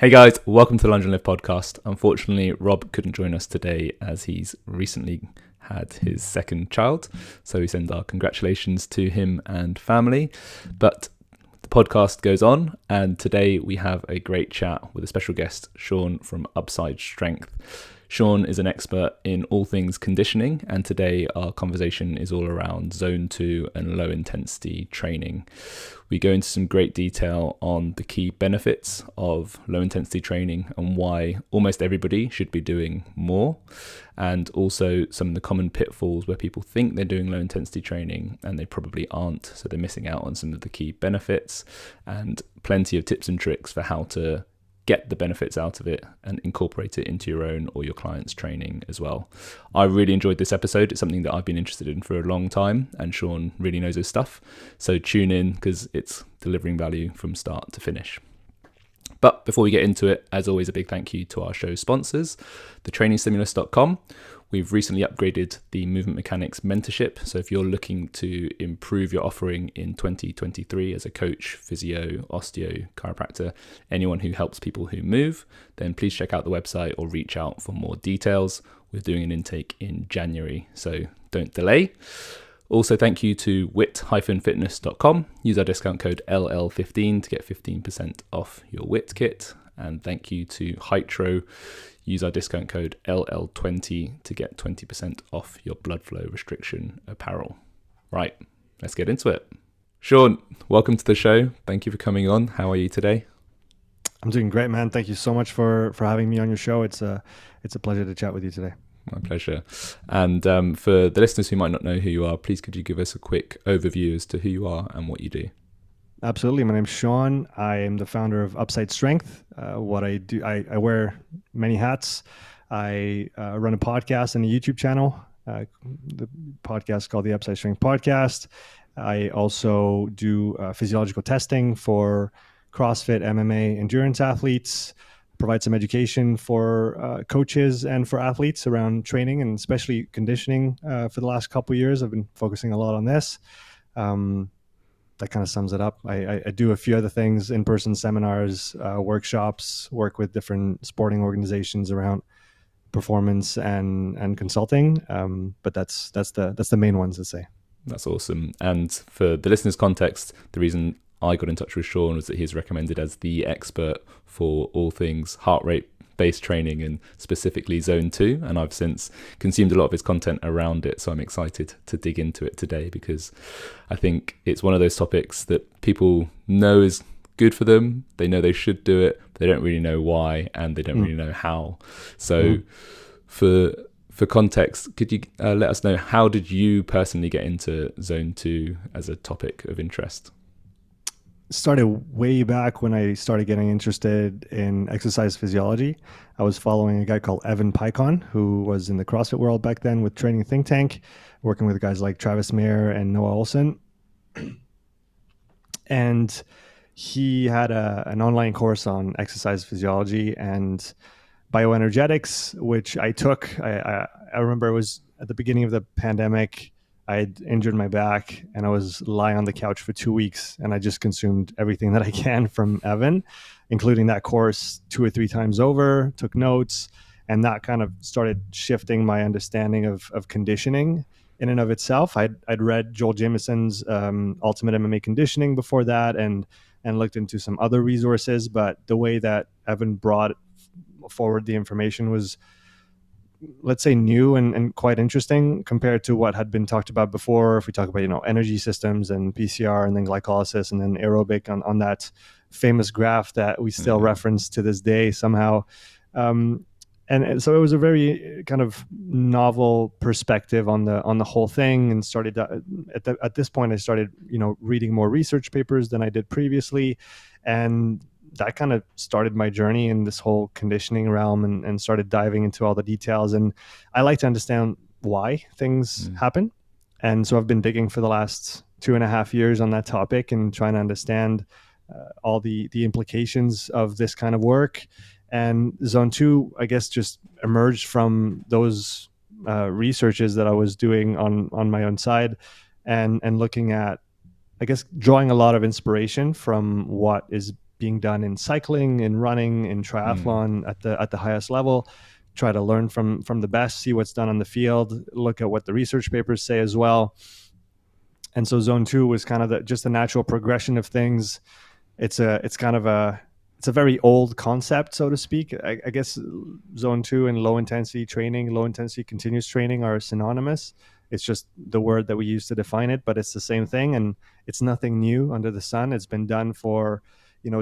Hey guys, welcome to the Lunge and Live podcast. Unfortunately, Rob couldn't join us today as he's recently had his second child. So we send our congratulations to him and family. But the podcast goes on, and today we have a great chat with a special guest, Sean from Upside Strength. Sean is an expert in all things conditioning, and today our conversation is all around zone 2 and low intensity training. We go into some great detail on the key benefits of low intensity training and why almost everybody should be doing more, and also some of the common pitfalls where people think they're doing low intensity training and they probably aren't, so they're missing out on some of the key benefits, and plenty of tips and tricks for how to get the benefits out of it and incorporate it into your own or your client's training as well. I really enjoyed this episode. It's something that I've been interested in for a long time, and Sean really knows his stuff. So tune in because it's delivering value from start to finish. But before we get into it, as always, a big thank you to our show sponsors, thetrainingstimulus.com. We've recently upgraded the movement mechanics mentorship. So if you're looking to improve your offering in 2023 as a coach, physio, osteo, chiropractor, anyone who helps people who move, then please check out the website or reach out for more details. We're doing an intake in January, so don't delay. Also, thank you to wit-fitness.com. Use our discount code LL15 to get 15% off your WIT kit. And thank you to Hytro. Use our discount code LL20 to get 20% off your blood flow restriction apparel. Right, let's get into it. Sean, welcome to the show. Thank you for coming on. How are you today? I'm doing great, man. Thank you so much for having me on your show. It's a pleasure to chat with you today. My pleasure. And for the listeners who might not know who you are, please could you give us a quick overview as to who you are and what you do? Absolutely. My name's Sean. I am the founder of Upside Strength. What I do, I wear many hats. I run a podcast and a YouTube channel. The podcast is called the Upside Strength Podcast. I also do physiological testing for CrossFit, MMA, endurance athletes. Provide some education for coaches and for athletes around training and especially conditioning. For the last couple of years, I've been focusing a lot on this. That kind of sums it up. I do a few other things, in-person seminars, workshops, work with different sporting organizations around performance and consulting. But that's the main ones to say. That's awesome. And for the listeners' context, the reason I got in touch with Sean was that he's recommended as the expert for all things heart rate based training and specifically zone 2, and I've since consumed a lot of his content around it, so I'm excited to dig into it today because I think it's one of those topics that people know is good for them, they know they should do it, but they don't really know why and they don't really know how. So for context, could you let us know, how did you personally get into zone 2 as a topic of interest? Started way back when I started getting interested in exercise physiology. I was following a guy called Evan Picon, who was in the CrossFit world back then with Training Think Tank, working with guys like Travis Mayer and Noah Olson. And he had an online course on exercise physiology and bioenergetics, which I took. I remember it was at the beginning of the pandemic. I had injured my back and I was lying on the couch for 2 weeks, and I just consumed everything that I can from Evan, including that course 2 or 3 times over, took notes, and that kind of started shifting my understanding of conditioning in and of itself. I'd read Joel Jamison's Ultimate MMA Conditioning before that and looked into some other resources, but the way that Evan brought forward the information was, let's say, new and quite interesting compared to what had been talked about before. If we talk about, energy systems and PCR and then glycolysis and then aerobic on that famous graph that we still reference to this day somehow. And so it was a very kind of novel perspective on the whole thing, and started at this point I started, reading more research papers than I did previously. And that kind of started my journey in this whole conditioning realm and started diving into all the details. And I like to understand why things happen. And so I've been digging for the last 2.5 years on that topic and trying to understand all the implications of this kind of work. And Zone 2, I guess, just emerged from those researches that I was doing on my own side and looking at, I guess, drawing a lot of inspiration from what is being done in cycling, in running, in triathlon at the highest level. Try to learn from the best, see what's done on the field, look at what the research papers say as well. And so zone 2 was kind of just a natural progression of things. It's a very old concept, so to speak. I guess zone 2 and low intensity training, low intensity continuous training are synonymous. It's just the word that we use to define it, but it's the same thing, and it's nothing new under the sun. It's been done for,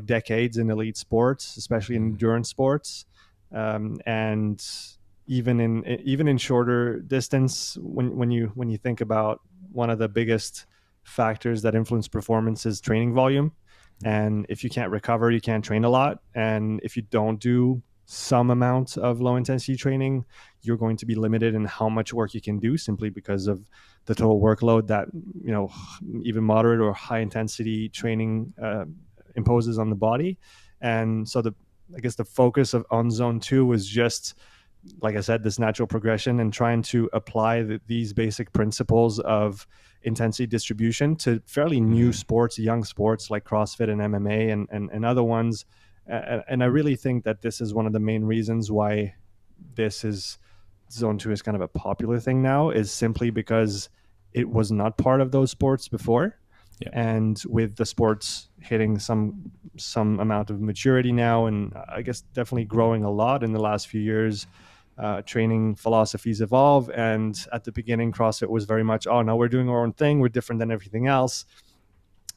decades in elite sports, especially in endurance sports, and even in shorter distance. When you think about one of the biggest factors that influence performance is training volume. And if you can't recover, you can't train a lot. And if you don't do some amount of low intensity training, you're going to be limited in how much work you can do, simply because of the total workload that, even moderate or high intensity training imposes on the body. And so I guess the focus on zone 2 was just, like I said, this natural progression and trying to apply these basic principles of intensity distribution to fairly new sports, young sports like CrossFit and MMA and other ones. And I really think that this is one of the main reasons why zone 2 is kind of a popular thing now, is simply because it was not part of those sports before. Yeah. And with the sports hitting some amount of maturity now, and I guess definitely growing a lot in the last few years, training philosophies evolve. And at the beginning, CrossFit was very much, no, we're doing our own thing. We're different than everything else.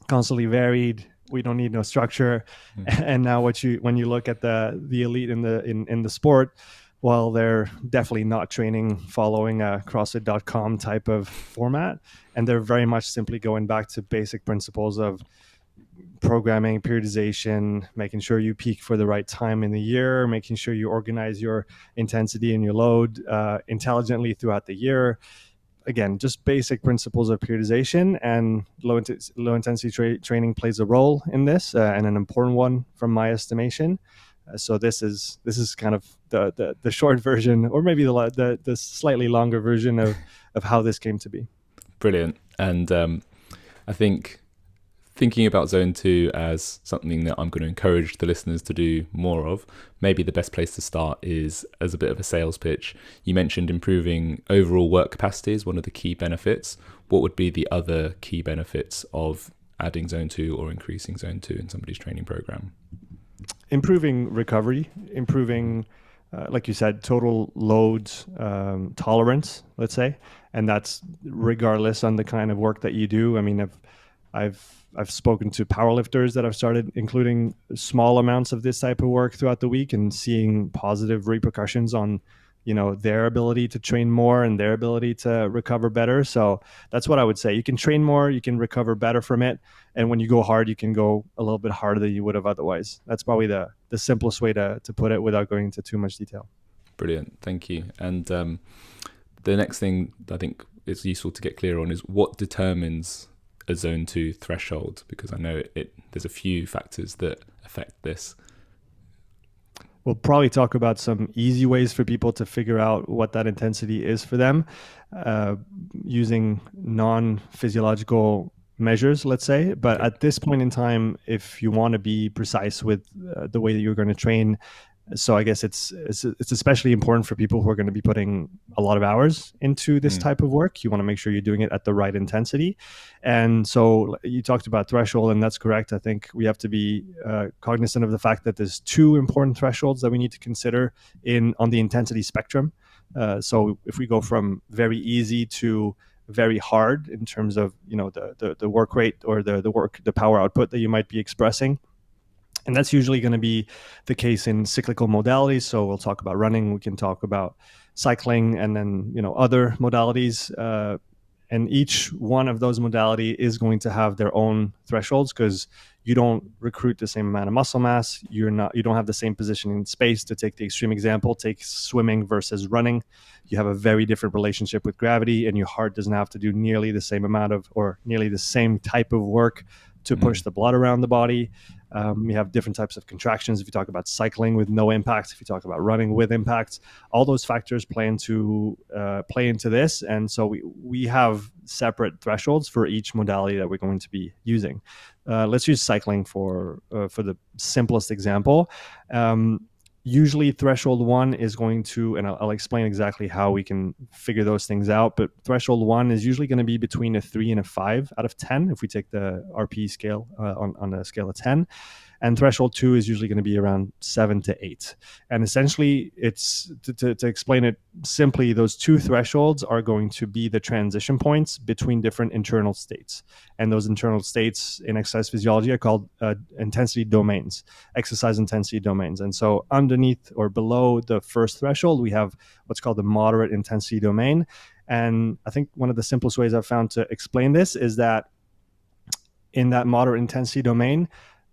Constantly varied. We don't need no structure. And now when you look at the elite in the sport, well, they're definitely not training following a CrossFit.com type of format. And they're very much simply going back to basic principles of programming, periodization, making sure you peak for the right time in the year, making sure you organize your intensity and your load intelligently throughout the year. Again, just basic principles of periodization, and low intensity training plays a role in this, and an important one from my estimation. So this is kind of the short version, or maybe the slightly longer version of how this came to be. Brilliant. And I think thinking about zone 2 as something that I'm going to encourage the listeners to do more of, maybe the best place to start is as a bit of a sales pitch. You mentioned improving overall work capacity is one of the key benefits. What would be the other key benefits of adding zone 2 or increasing zone 2 in somebody's training program? Improving recovery, improving, like you said, total load tolerance, let's say. And that's regardless on the kind of work that you do. I mean, I've spoken to powerlifters that have started including small amounts of this type of work throughout the week and seeing positive repercussions on, their ability to train more and their ability to recover better. So that's what I would say. You can train more, you can recover better from it. And when you go hard, you can go a little bit harder than you would have otherwise. That's probably the simplest way to put it without going into too much detail. Brilliant. Thank you. And the next thing I think is useful to get clear on is what determines a zone 2 threshold, because I know there's a few factors that affect this. We'll probably talk about some easy ways for people to figure out what that intensity is for them, using non-physiological measures, let's say. But at this point in time, if you want to be precise with the way that you're going to train, so I guess it's especially important for people who are going to be putting a lot of hours into this type of work. You want to make sure you're doing it at the right intensity. And so you talked about threshold, and that's correct. I think we have to be cognizant of the fact that there's 2 important thresholds that we need to consider on the intensity spectrum. So if we go from very easy to very hard in terms of the work rate or the power output that you might be expressing. And that's usually going to be the case in cyclical modalities. So we'll talk about running, we can talk about cycling, and then other modalities. And each one of those modality is going to have their own thresholds, because you don't recruit the same amount of muscle mass. You don't have the same position in space. To take the extreme example, take swimming versus running. You have a very different relationship with gravity, and your heart doesn't have to do nearly the same amount of, or nearly the same type of work to push the blood around the body. You have different types of contractions. If you talk about cycling with no impact, if you talk about running with impact, all those factors play into this. And so we have separate thresholds for each modality that we're going to be using. Let's use cycling for the simplest example. Usually threshold 1 is going to, and I'll explain exactly how we can figure those things out, but threshold 1 is usually going to be between a 3 and a 5 out of 10 if we take the RP scale on a scale of 10. And threshold 2 is usually going to be around 7 to 8. And essentially, it's to explain it simply, those two thresholds are going to be the transition points between different internal states. And those internal states in exercise physiology are called intensity domains, exercise intensity domains. And so underneath or below the first threshold, we have what's called the moderate intensity domain. And I think one of the simplest ways I've found to explain this is that in that moderate intensity domain,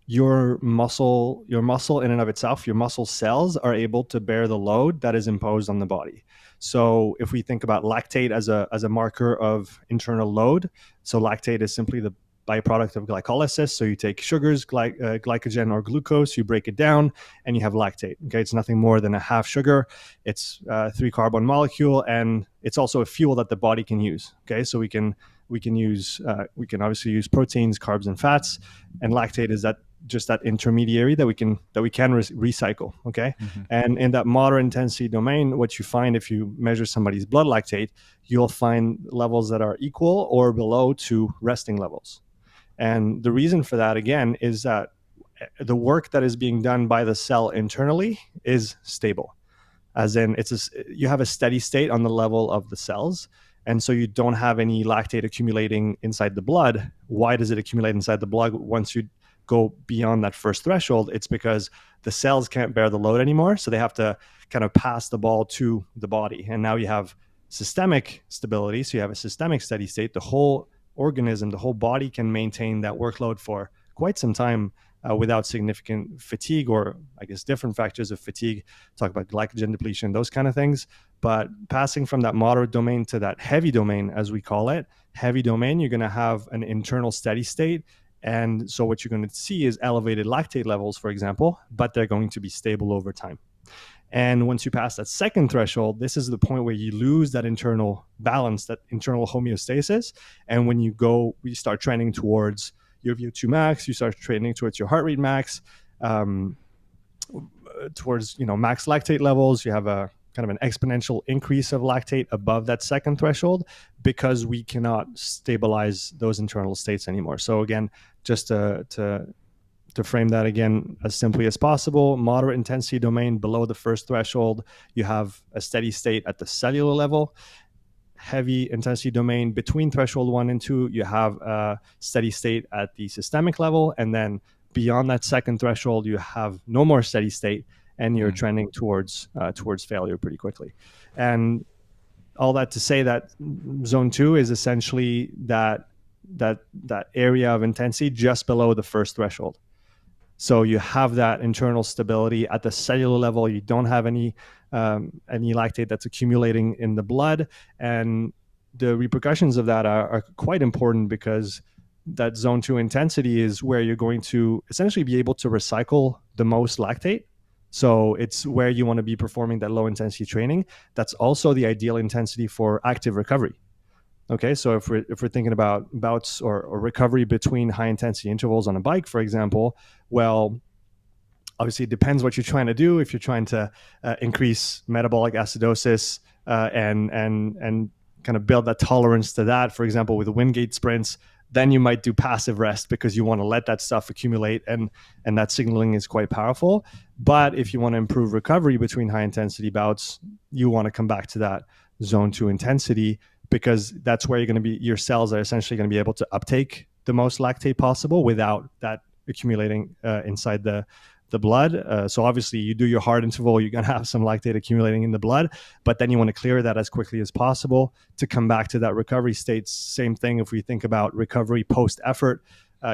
your muscle in and of itself, your muscle cells are able to bear the load that is imposed on the body. So if we think about lactate as a marker of internal load, so lactate is simply the byproduct of glycolysis. So you take sugars, glycogen or glucose, you break it down, and you have lactate. Okay, it's nothing more than a half sugar. It's a 3-carbon molecule, and it's also a fuel that the body can use. Okay, so we can obviously use proteins, carbs, and fats, and lactate is that intermediary that we can recycle. Okay. Mm-hmm. And in that moderate intensity domain, what you find if you measure somebody's blood lactate, you'll find levels that are equal or below to resting levels. And the reason for that, again, is that the work that is being done by the cell internally is stable, as in you have a steady state on the level of the cells. And so you don't have any lactate accumulating inside the blood. Why does it accumulate inside the blood once you go beyond that first threshold? It's because the cells can't bear the load anymore. So they have to kind of pass the ball to the body. And now you have systemic stability. So you have a systemic steady state. The whole organism, the whole body can maintain that workload for quite some time without significant fatigue, or I guess different factors of fatigue. Talk about glycogen depletion, those kind of things. But passing from that moderate domain to that heavy domain, as we call it, heavy domain, you're going to have an internal steady state. And so what you're going to see is elevated lactate levels, for example, but they're going to be stable over time. And once you pass that second threshold, this is the point where you lose that internal balance, that internal homeostasis. And when you start trending towards your VO2 max, you start trending towards your heart rate max, towards max lactate levels. You have a kind of an exponential increase of lactate above that second threshold, because we cannot stabilize those internal states anymore. So again, just to frame that again as simply as possible, moderate intensity domain below the first threshold, you have a steady state at the cellular level. Heavy intensity domain between threshold 1 and 2, you have a steady state at the systemic level. And then beyond that second threshold, you have no more steady state, and you're trending towards failure pretty quickly. And all that to say that zone 2 is essentially that area of intensity just below the first threshold. So you have that internal stability at the cellular level. You don't have any lactate that's accumulating in the blood, and the repercussions of that are quite important, because that zone 2 intensity is where you're going to essentially be able to recycle the most lactate. So it's where you want to be performing that low intensity training. That's also the ideal intensity for active recovery. Okay, so if we're thinking about bouts or recovery between high intensity intervals on a bike, for example, well, obviously it depends what you're trying to do. If you're trying to increase metabolic acidosis and kind of build that tolerance to that, for example, with the Wingate sprints, then you might do passive rest because you want to let that stuff accumulate, and that signaling is quite powerful. But if you want to improve recovery between high intensity bouts, you want to come back to that zone 2 intensity, because that's where your cells are essentially going to be able to uptake the most lactate possible without that accumulating inside the blood. So obviously you do your hard interval, you're going to have some lactate accumulating in the blood, but then you want to clear that as quickly as possible to come back to that recovery state. Same thing if we think about recovery post effort.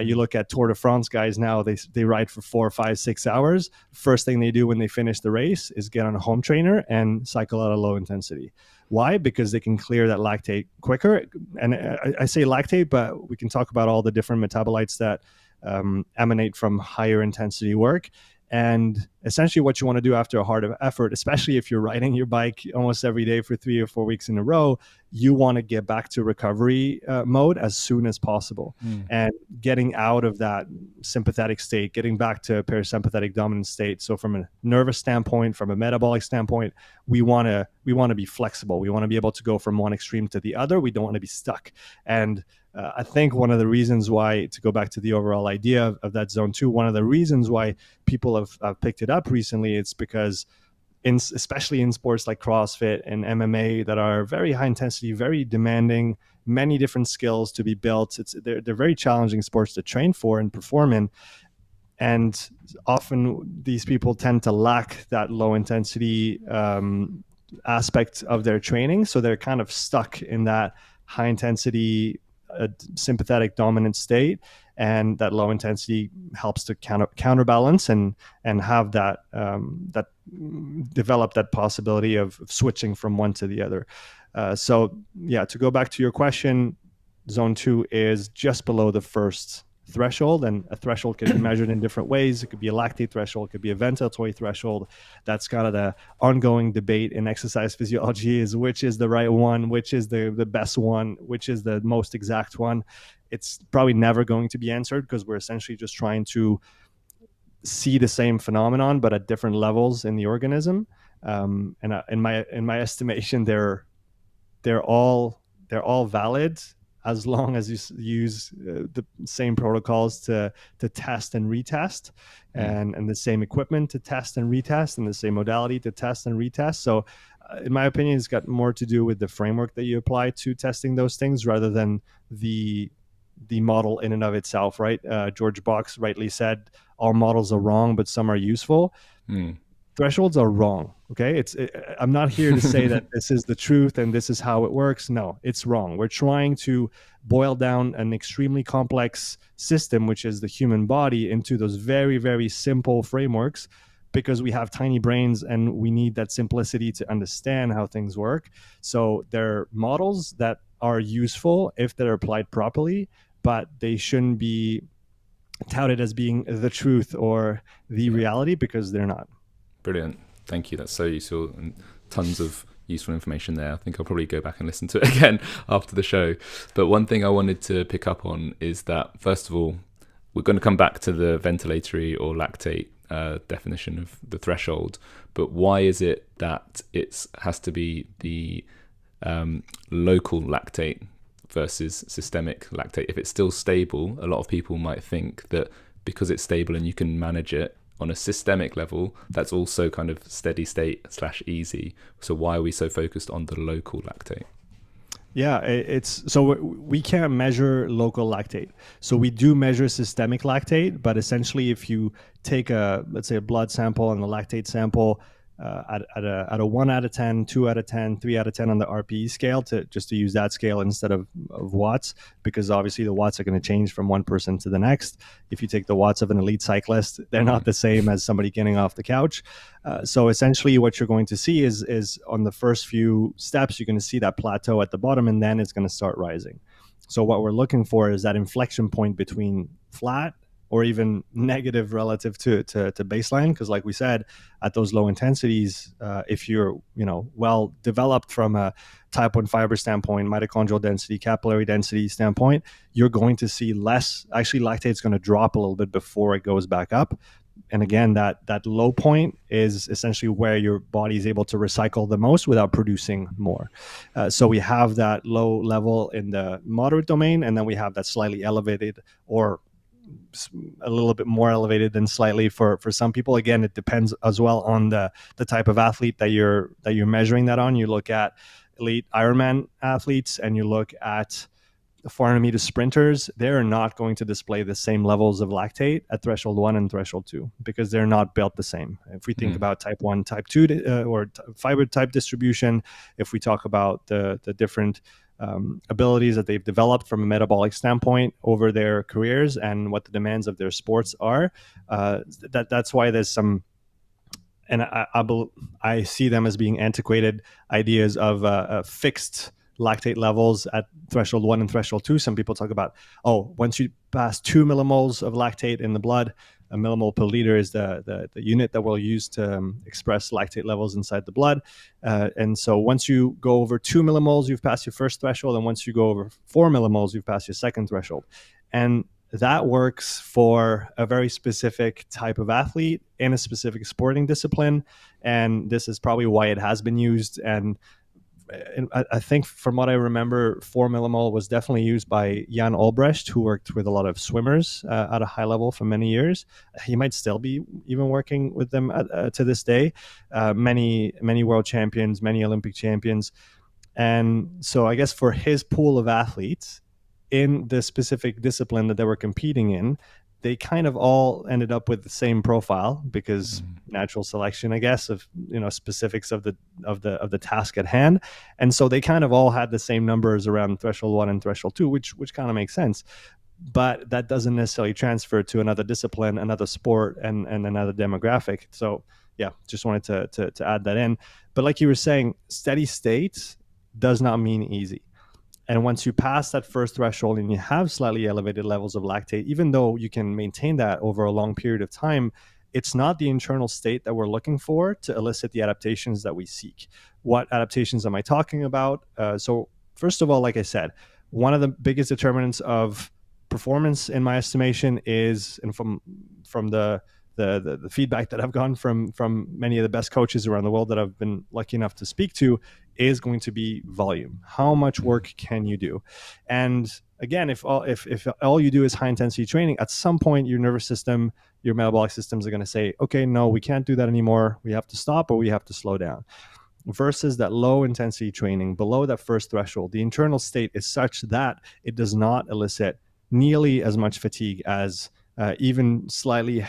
You look at Tour de France guys now, they ride for 4, 5, 6 hours. First thing they do when they finish the race is get on a home trainer and cycle at a low intensity. Why? Because they can clear that lactate quicker. And I say lactate, but we can talk about all the different metabolites that emanate from higher intensity work. And essentially what you want to do after a hard effort, especially if you're riding your bike almost every day for 3 or 4 weeks in a row, you want to get back to recovery mode as soon as possible. And getting out of that sympathetic state, getting back to a parasympathetic dominant state. So from a nervous standpoint, from a metabolic standpoint, we want to be flexible. We want to be able to go from one extreme to the other. We don't want to be stuck. And I think one of the reasons why, to go back to the overall idea of that zone 2, one of the reasons why people have picked it up recently, it's because especially in sports like CrossFit and MMA that are very high intensity, very demanding, many different skills to be built. They're very challenging sports to train for and perform in. And often these people tend to lack that low intensity aspect of their training. So they're kind of stuck in that high intensity sympathetic dominant state, and that low intensity helps to counterbalance and have that develop that possibility of switching from one to the other. So yeah, to go back to your question, zone 2 is just below the first threshold, and a threshold can be measured in different ways. It could be a lactate threshold, it could be a ventilatory threshold. That's kind of the ongoing debate in exercise physiology, is which is the right one, which is the best one, which is the most exact one. It's probably never going to be answered, because we're essentially just trying to see the same phenomenon but at different levels in the organism. And in my estimation, they're all valid, as long as you use the same protocols to test and retest, and the same equipment to test and retest, and the same modality to test and retest. So in my opinion, it's got more to do with the framework that you apply to testing those things, rather than the model in and of itself, right? George Box rightly said, all models are wrong, but some are useful. Thresholds are wrong. Okay. I'm not here to say that this is the truth and this is how it works. No, it's wrong. We're trying to boil down an extremely complex system, which is the human body, into those very, very simple frameworks, because we have tiny brains and we need that simplicity to understand how things work. So they're models that are useful if they're applied properly, but they shouldn't be touted as being the truth or the reality, because they're not. Brilliant. Thank you. That's so useful, and tons of useful information there. I think I'll probably go back and listen to it again after the show. But one thing I wanted to pick up on is that, first of all, we're going to come back to the ventilatory or lactate definition of the threshold. But why is it that it has to be the local lactate versus systemic lactate? If it's still stable, a lot of people might think that because it's stable and you can manage it on a systemic level, that's also kind of steady state / easy. So why are we so focused on the local lactate? Yeah, it's so we can't measure local lactate. So we do measure systemic lactate, but essentially if you take let's say a blood sample and the lactate sample at a 1 out of 10, 2 out of 10, 3 out of 10 on the RPE scale, to use that scale instead of watts, because obviously the watts are going to change from one person to the next. If you take the watts of an elite cyclist, they're not the same as somebody getting off the couch. So essentially what you're going to see is on the first few steps, you're going to see that plateau at the bottom, and then it's going to start rising. So what we're looking for is that inflection point between flat or even negative relative to baseline, because like we said, at those low intensities, if you're well developed from a type 1 fiber standpoint, mitochondrial density, capillary density standpoint, you're going to see less. Actually, lactate's going to drop a little bit before it goes back up. And again, that low point is essentially where your body is able to recycle the most without producing more. So we have that low level in the moderate domain, and then we have that slightly elevated, or a little bit more elevated than slightly for some people. Again, it depends as well on the type of athlete that you're measuring that on. You look at elite Ironman athletes and you look at 400 meter sprinters, they're not going to display the same levels of lactate at threshold 1 and threshold 2, because they're not built the same. If we think about type 1, type 2 or fiber type distribution, if we talk about the different abilities that they've developed from a metabolic standpoint over their careers and what the demands of their sports are, that's why there's some, and I see them as being antiquated ideas of a fixed lactate levels at threshold 1 and threshold 2. Some people talk about, once you pass 2 millimoles of lactate in the blood, a millimole per liter is the unit that we'll use to express lactate levels inside the blood. And so once you go over 2 millimoles, you've passed your first threshold. And once you go over 4 millimoles, you've passed your second threshold. And that works for a very specific type of athlete in a specific sporting discipline. And this is probably why it has been used. And I think from what I remember, 4 millimole was definitely used by Jan Olbrecht, who worked with a lot of swimmers at a high level for many years. He might still be even working with them to this day. Many world champions, many Olympic champions. And so I guess for his pool of athletes in the specific discipline that they were competing in, they kind of all ended up with the same profile because natural selection, I guess, of specifics of the task at hand. And so they kind of all had the same numbers around threshold 1 and threshold 2, which kind of makes sense. But that doesn't necessarily transfer to another discipline, another sport, and another demographic. So yeah, just wanted to add that in. But like you were saying, steady state does not mean easy. And once you pass that first threshold and you have slightly elevated levels of lactate, even though you can maintain that over a long period of time, it's not the internal state that we're looking for to elicit the adaptations that we seek. What adaptations am I talking about? So first of all, like I said, one of the biggest determinants of performance, in my estimation, is, and from the feedback that I've gotten from many of the best coaches around the world that I've been lucky enough to speak to, is going to be volume. How much work can you do? And again, if all you do is high intensity training, at some point your nervous system, your metabolic systems are going to say, okay, no, we can't do that anymore. We have to stop, or we have to slow down. Versus that low intensity training below that first threshold, the internal state is such that it does not elicit nearly as much fatigue as even slightly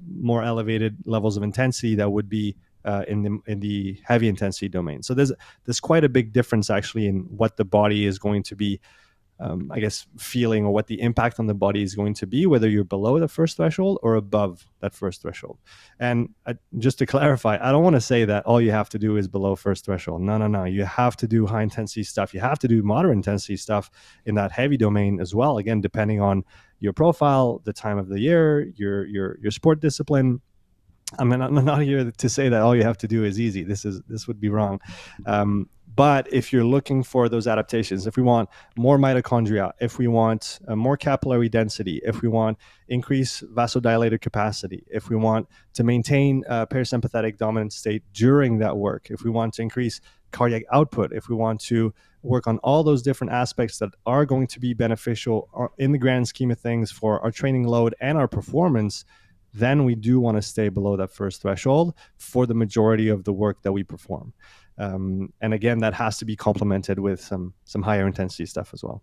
more elevated levels of intensity that would be in the heavy intensity domain. So there's quite a big difference actually in what the body is going to be, I guess, feeling, or what the impact on the body is going to be, whether you're below the first threshold or above that first threshold. And just to clarify, I don't want to say that all you have to do is below first threshold. No. You have to do high intensity stuff. You have to do moderate intensity stuff in that heavy domain as well. Again, depending on your profile, the time of the year, your sport discipline. I mean, I'm not here to say that all you have to do is easy. This would be wrong. But if you're looking for those adaptations, if we want more mitochondria, if we want more capillary density, if we want increased vasodilator capacity, if we want to maintain parasympathetic dominant state during that work, if we want to increase cardiac output, if we want to work on all those different aspects that are going to be beneficial in the grand scheme of things for our training load and our performance, then we do want to stay below that first threshold for the majority of the work that we perform. And again, that has to be complemented with some higher intensity stuff as well.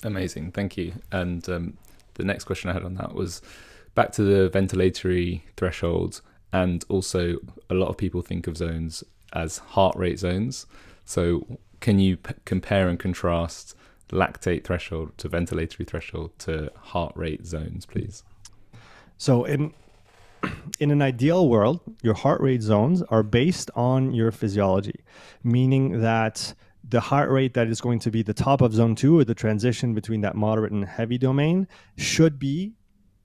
Amazing, thank you. And the next question I had on that was back to the ventilatory threshold, and also a lot of people think of zones as heart rate zones. So can you compare and contrast lactate threshold to ventilatory threshold to heart rate zones, please? So in an ideal world, your heart rate zones are based on your physiology, meaning that the heart rate that is going to be the top of zone 2, or the transition between that moderate and heavy domain, should be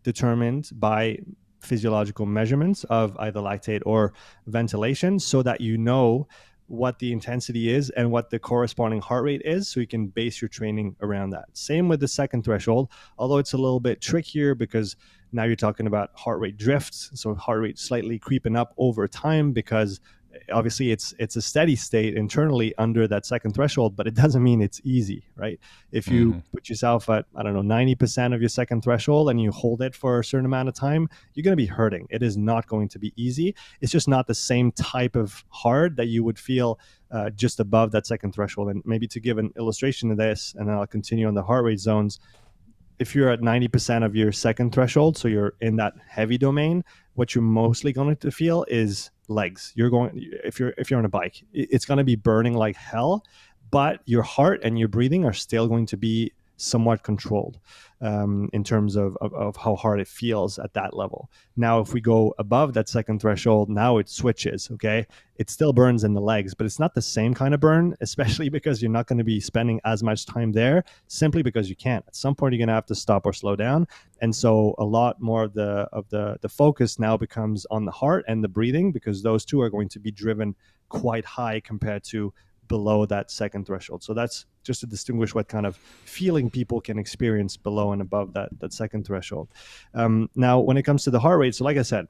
determined by physiological measurements of either lactate or ventilation, so that you know what the intensity is and what the corresponding heart rate is, so you can base your training around that. Same with the second threshold, although it's a little bit trickier because now you're talking about heart rate drifts, so heart rate slightly creeping up over time, because obviously it's a steady state internally under that second threshold, but it doesn't mean it's easy, right? If you put yourself at, 90% of your second threshold and you hold it for a certain amount of time, you're going to be hurting. It is not going to be easy. It's just not the same type of hard that you would feel just above that second threshold. And maybe to give an illustration of this, and then I'll continue on the heart rate zones. If you're at 90% of your second threshold, so you're in that heavy domain, what you're mostly going to feel is legs. If you're on a bike, it's going to be burning like hell, but your heart and your breathing are still going to be somewhat controlled in terms of how hard it feels at that level. Now, if we go above that second threshold, now it switches, okay? It still burns in the legs, but it's not the same kind of burn, especially because you're not going to be spending as much time there simply because you can't. At some point, you're going to have to stop or slow down. And so a lot more of the focus now becomes on the heart and the breathing, because those two are going to be driven quite high compared to below that second threshold. So that's just to distinguish what kind of feeling people can experience below and above that second threshold. Now, when it comes to the heart rate, so like I said,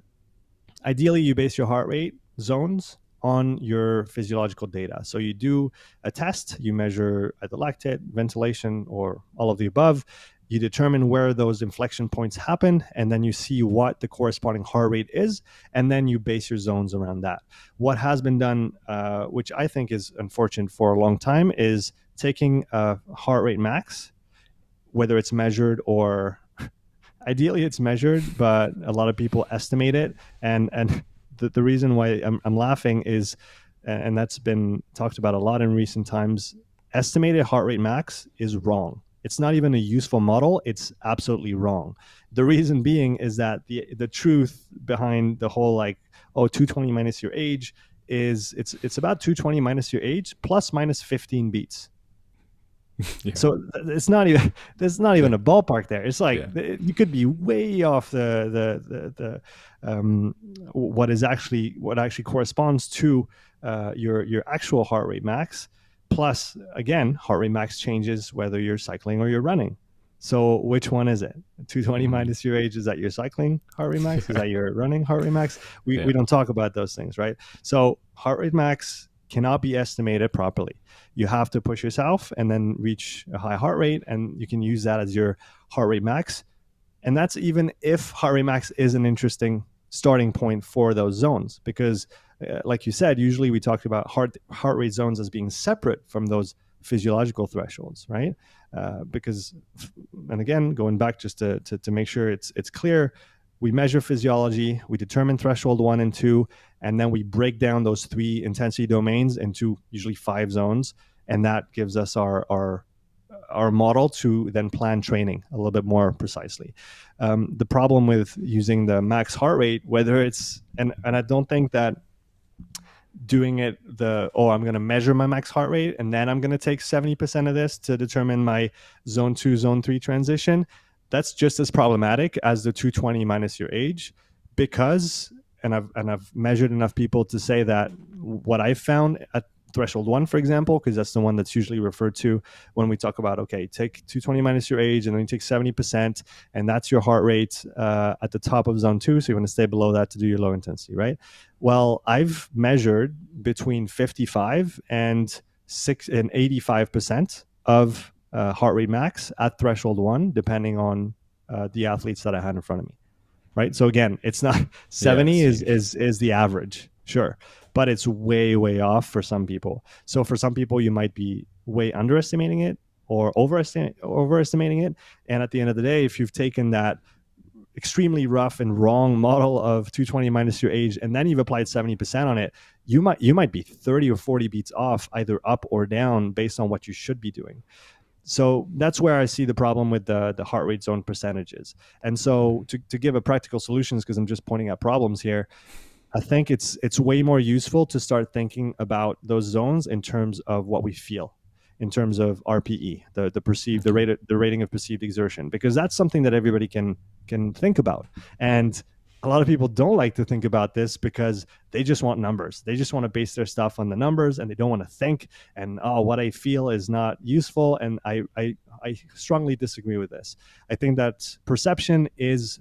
ideally you base your heart rate zones on your physiological data. So you do a test, you measure either lactate, ventilation, or all of the above. You determine where those inflection points happen, and then you see what the corresponding heart rate is, and then you base your zones around that. What has been done, which I think is unfortunate for a long time, is taking a heart rate max, whether it's measured or ideally it's measured, but a lot of people estimate it. And the reason why I'm laughing is, and that's been talked about a lot in recent times, estimated heart rate max is wrong. It's not even a useful model. It's absolutely wrong. The reason being is that the truth behind the whole 220 minus your age is it's about 220 minus your age plus minus 15 beats. Yeah. So it's not even a ballpark there. It's like you could be way off the what actually corresponds to your actual heart rate max. Plus, again, heart rate max changes whether you're cycling or you're running. So which one is it? 220 minus your age, is that your cycling heart rate max? Is that your running heart rate max? We don't talk about those things, right? So heart rate max cannot be estimated properly. You have to push yourself and then reach a high heart rate, and you can use that as your heart rate max. And that's even if heart rate max is an interesting starting point for those zones, because like you said, usually we talk about heart rate zones as being separate from those physiological thresholds, right? Because, and again, going back just to make sure it's clear, we measure physiology, we determine threshold 1 and 2, and then we break down those 3 intensity domains into usually 5 zones, and that gives us our model to then plan training a little bit more precisely. The problem with using the max heart rate, whether it's, and I don't think that doing it I'm going to measure my max heart rate and then I'm going to take 70% of this to determine my zone 2, zone 3 transition, that's just as problematic as the 220 minus your age, because, and I've measured enough people to say that what I found at threshold 1, for example, because that's the one that's usually referred to when we talk about, okay, take 220 minus your age and then you take 70%, and that's your heart rate at the top of zone 2. So you want to stay below that to do your low intensity, right? Well, I've measured between 55 and 85% of heart rate max at threshold 1, depending on the athletes that I had in front of me, right? So again, it's not 70 is the average, sure, but it's way off for some people. So for some people, you might be way underestimating it or overestimating it. And at the end of the day, if you've taken that extremely rough and wrong model of 220 minus your age and then you've applied 70% on it, you might be 30 or 40 beats off, either up or down, based on what you should be doing. So that's where I see the problem with the heart rate zone percentages. And so to give a practical solutions, because I'm just pointing out problems here, I think it's way more useful to start thinking about those zones in terms of what we feel, in terms of RPE, the rating of perceived exertion, because that's something that everybody can think about. And a lot of people don't like to think about this because they just want numbers. They just want to base their stuff on the numbers, and they don't want to think. And what I feel is not useful. And I strongly disagree with this. I think that perception is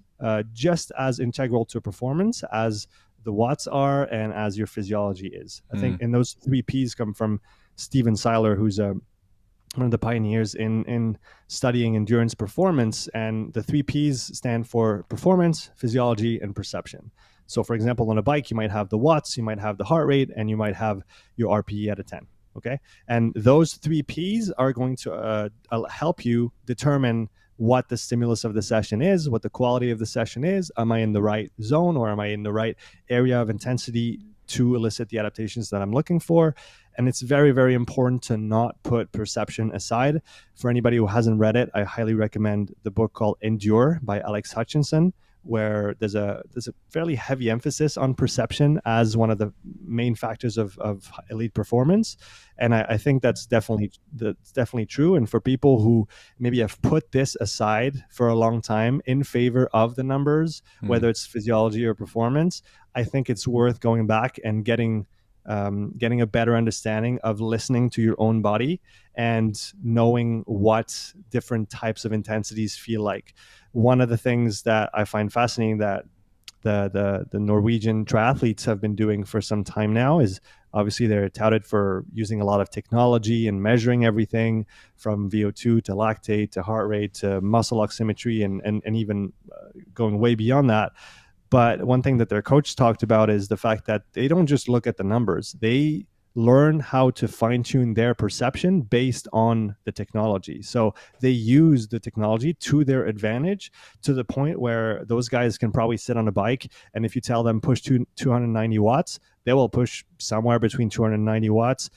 just as integral to performance as the watts are and as your physiology is. I think, and those 3 Ps come from Steven Seale, who's one of the pioneers in studying endurance performance. And the 3 Ps stand for performance, physiology, and perception. So for example, on a bike, you might have the watts, you might have the heart rate, and you might have your RPE at a 10. Okay. And those 3 Ps are going to help you determine what the stimulus of the session is, what the quality of the session is. Am I in the right zone, or am I in the right area of intensity to elicit the adaptations that I'm looking for. And it's very, very important to not put perception aside. For anybody who hasn't read it, I highly recommend the book called Endure by Alex Hutchinson, where there's a fairly heavy emphasis on perception as one of the main factors of elite performance. And I think that's definitely true. And for people who maybe have put this aside for a long time in favor of the numbers, whether it's physiology or performance, I think it's worth going back and getting a better understanding of listening to your own body and knowing what different types of intensities feel like. One of the things that I find fascinating that the Norwegian triathletes have been doing for some time now is, obviously they're touted for using a lot of technology and measuring everything from VO2 to lactate to heart rate to muscle oximetry and even going way beyond that. But one thing that their coach talked about is the fact that they don't just look at the numbers. They learn how to fine tune their perception based on the technology. So they use the technology to their advantage, to the point where those guys can probably sit on a bike, and if you tell them push 290 watts, they will push somewhere between 290 watts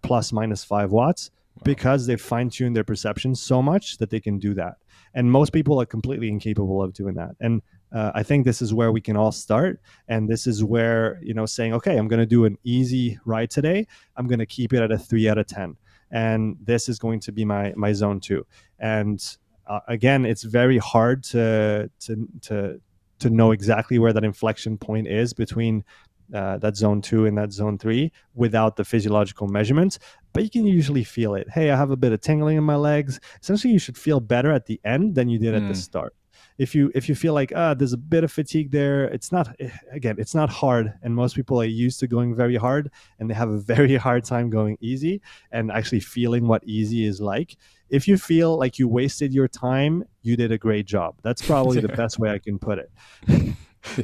plus minus 5 watts, because they've fine tuned their perception so much that they can do that. And most people are completely incapable of doing that. And I think this is where we can all start. And this is where, saying, okay, I'm going to do an easy ride today. I'm going to keep it at a 3 out of 10. And this is going to be my zone 2. And again, it's very hard to know exactly where that inflection point is between that zone 2 and that zone 3 without the physiological measurements. But you can usually feel it. Hey, I have a bit of tingling in my legs. Essentially, you should feel better at the end than you did at the start. If you feel like there's a bit of fatigue there, it's not hard, and most people are used to going very hard, and they have a very hard time going easy and actually feeling what easy is like. If you feel like you wasted your time, you did a great job. That's probably the best way I can put it.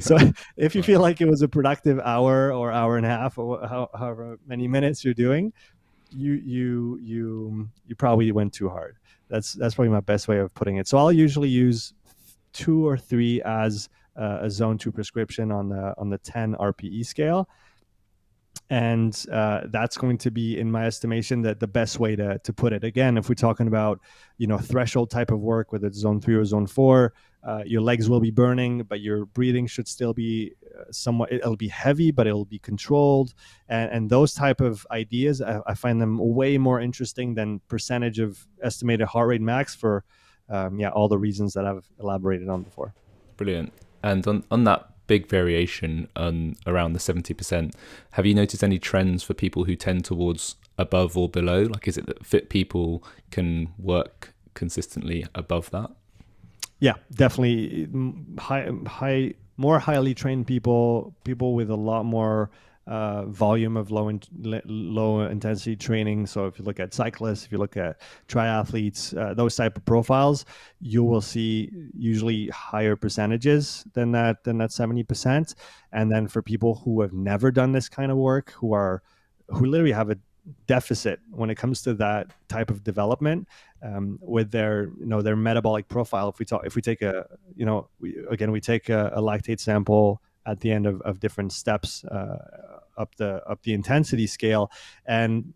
So if you feel like it was a productive hour or hour and a half or however many minutes you're doing, you probably went too hard. That's probably my best way of putting it. So I'll usually use 2 or 3 as a zone 2 prescription on the 10 RPE scale. And that's going to be, in my estimation, the best way to put it. Again, if we're talking about, threshold type of work, whether it's zone 3 or zone 4, your legs will be burning, but your breathing should still be somewhat, it'll be heavy, but it'll be controlled. And those type of ideas, I find them way more interesting than percentage of estimated heart rate max for all the reasons that I've elaborated on before. Brilliant. And on that big variation around the 70%, have you noticed any trends for people who tend towards above or below? Like, is it that fit people can work consistently above that? Yeah, definitely. More highly trained people with a lot more volume of low intensity training. So if you look at cyclists, if you look at triathletes, those type of profiles, you will see usually higher percentages than that 70%. And then for people who have never done this kind of work, who literally have a deficit when it comes to that type of development, with their metabolic profile. If we take a lactate sample at the end of different steps up the intensity scale, and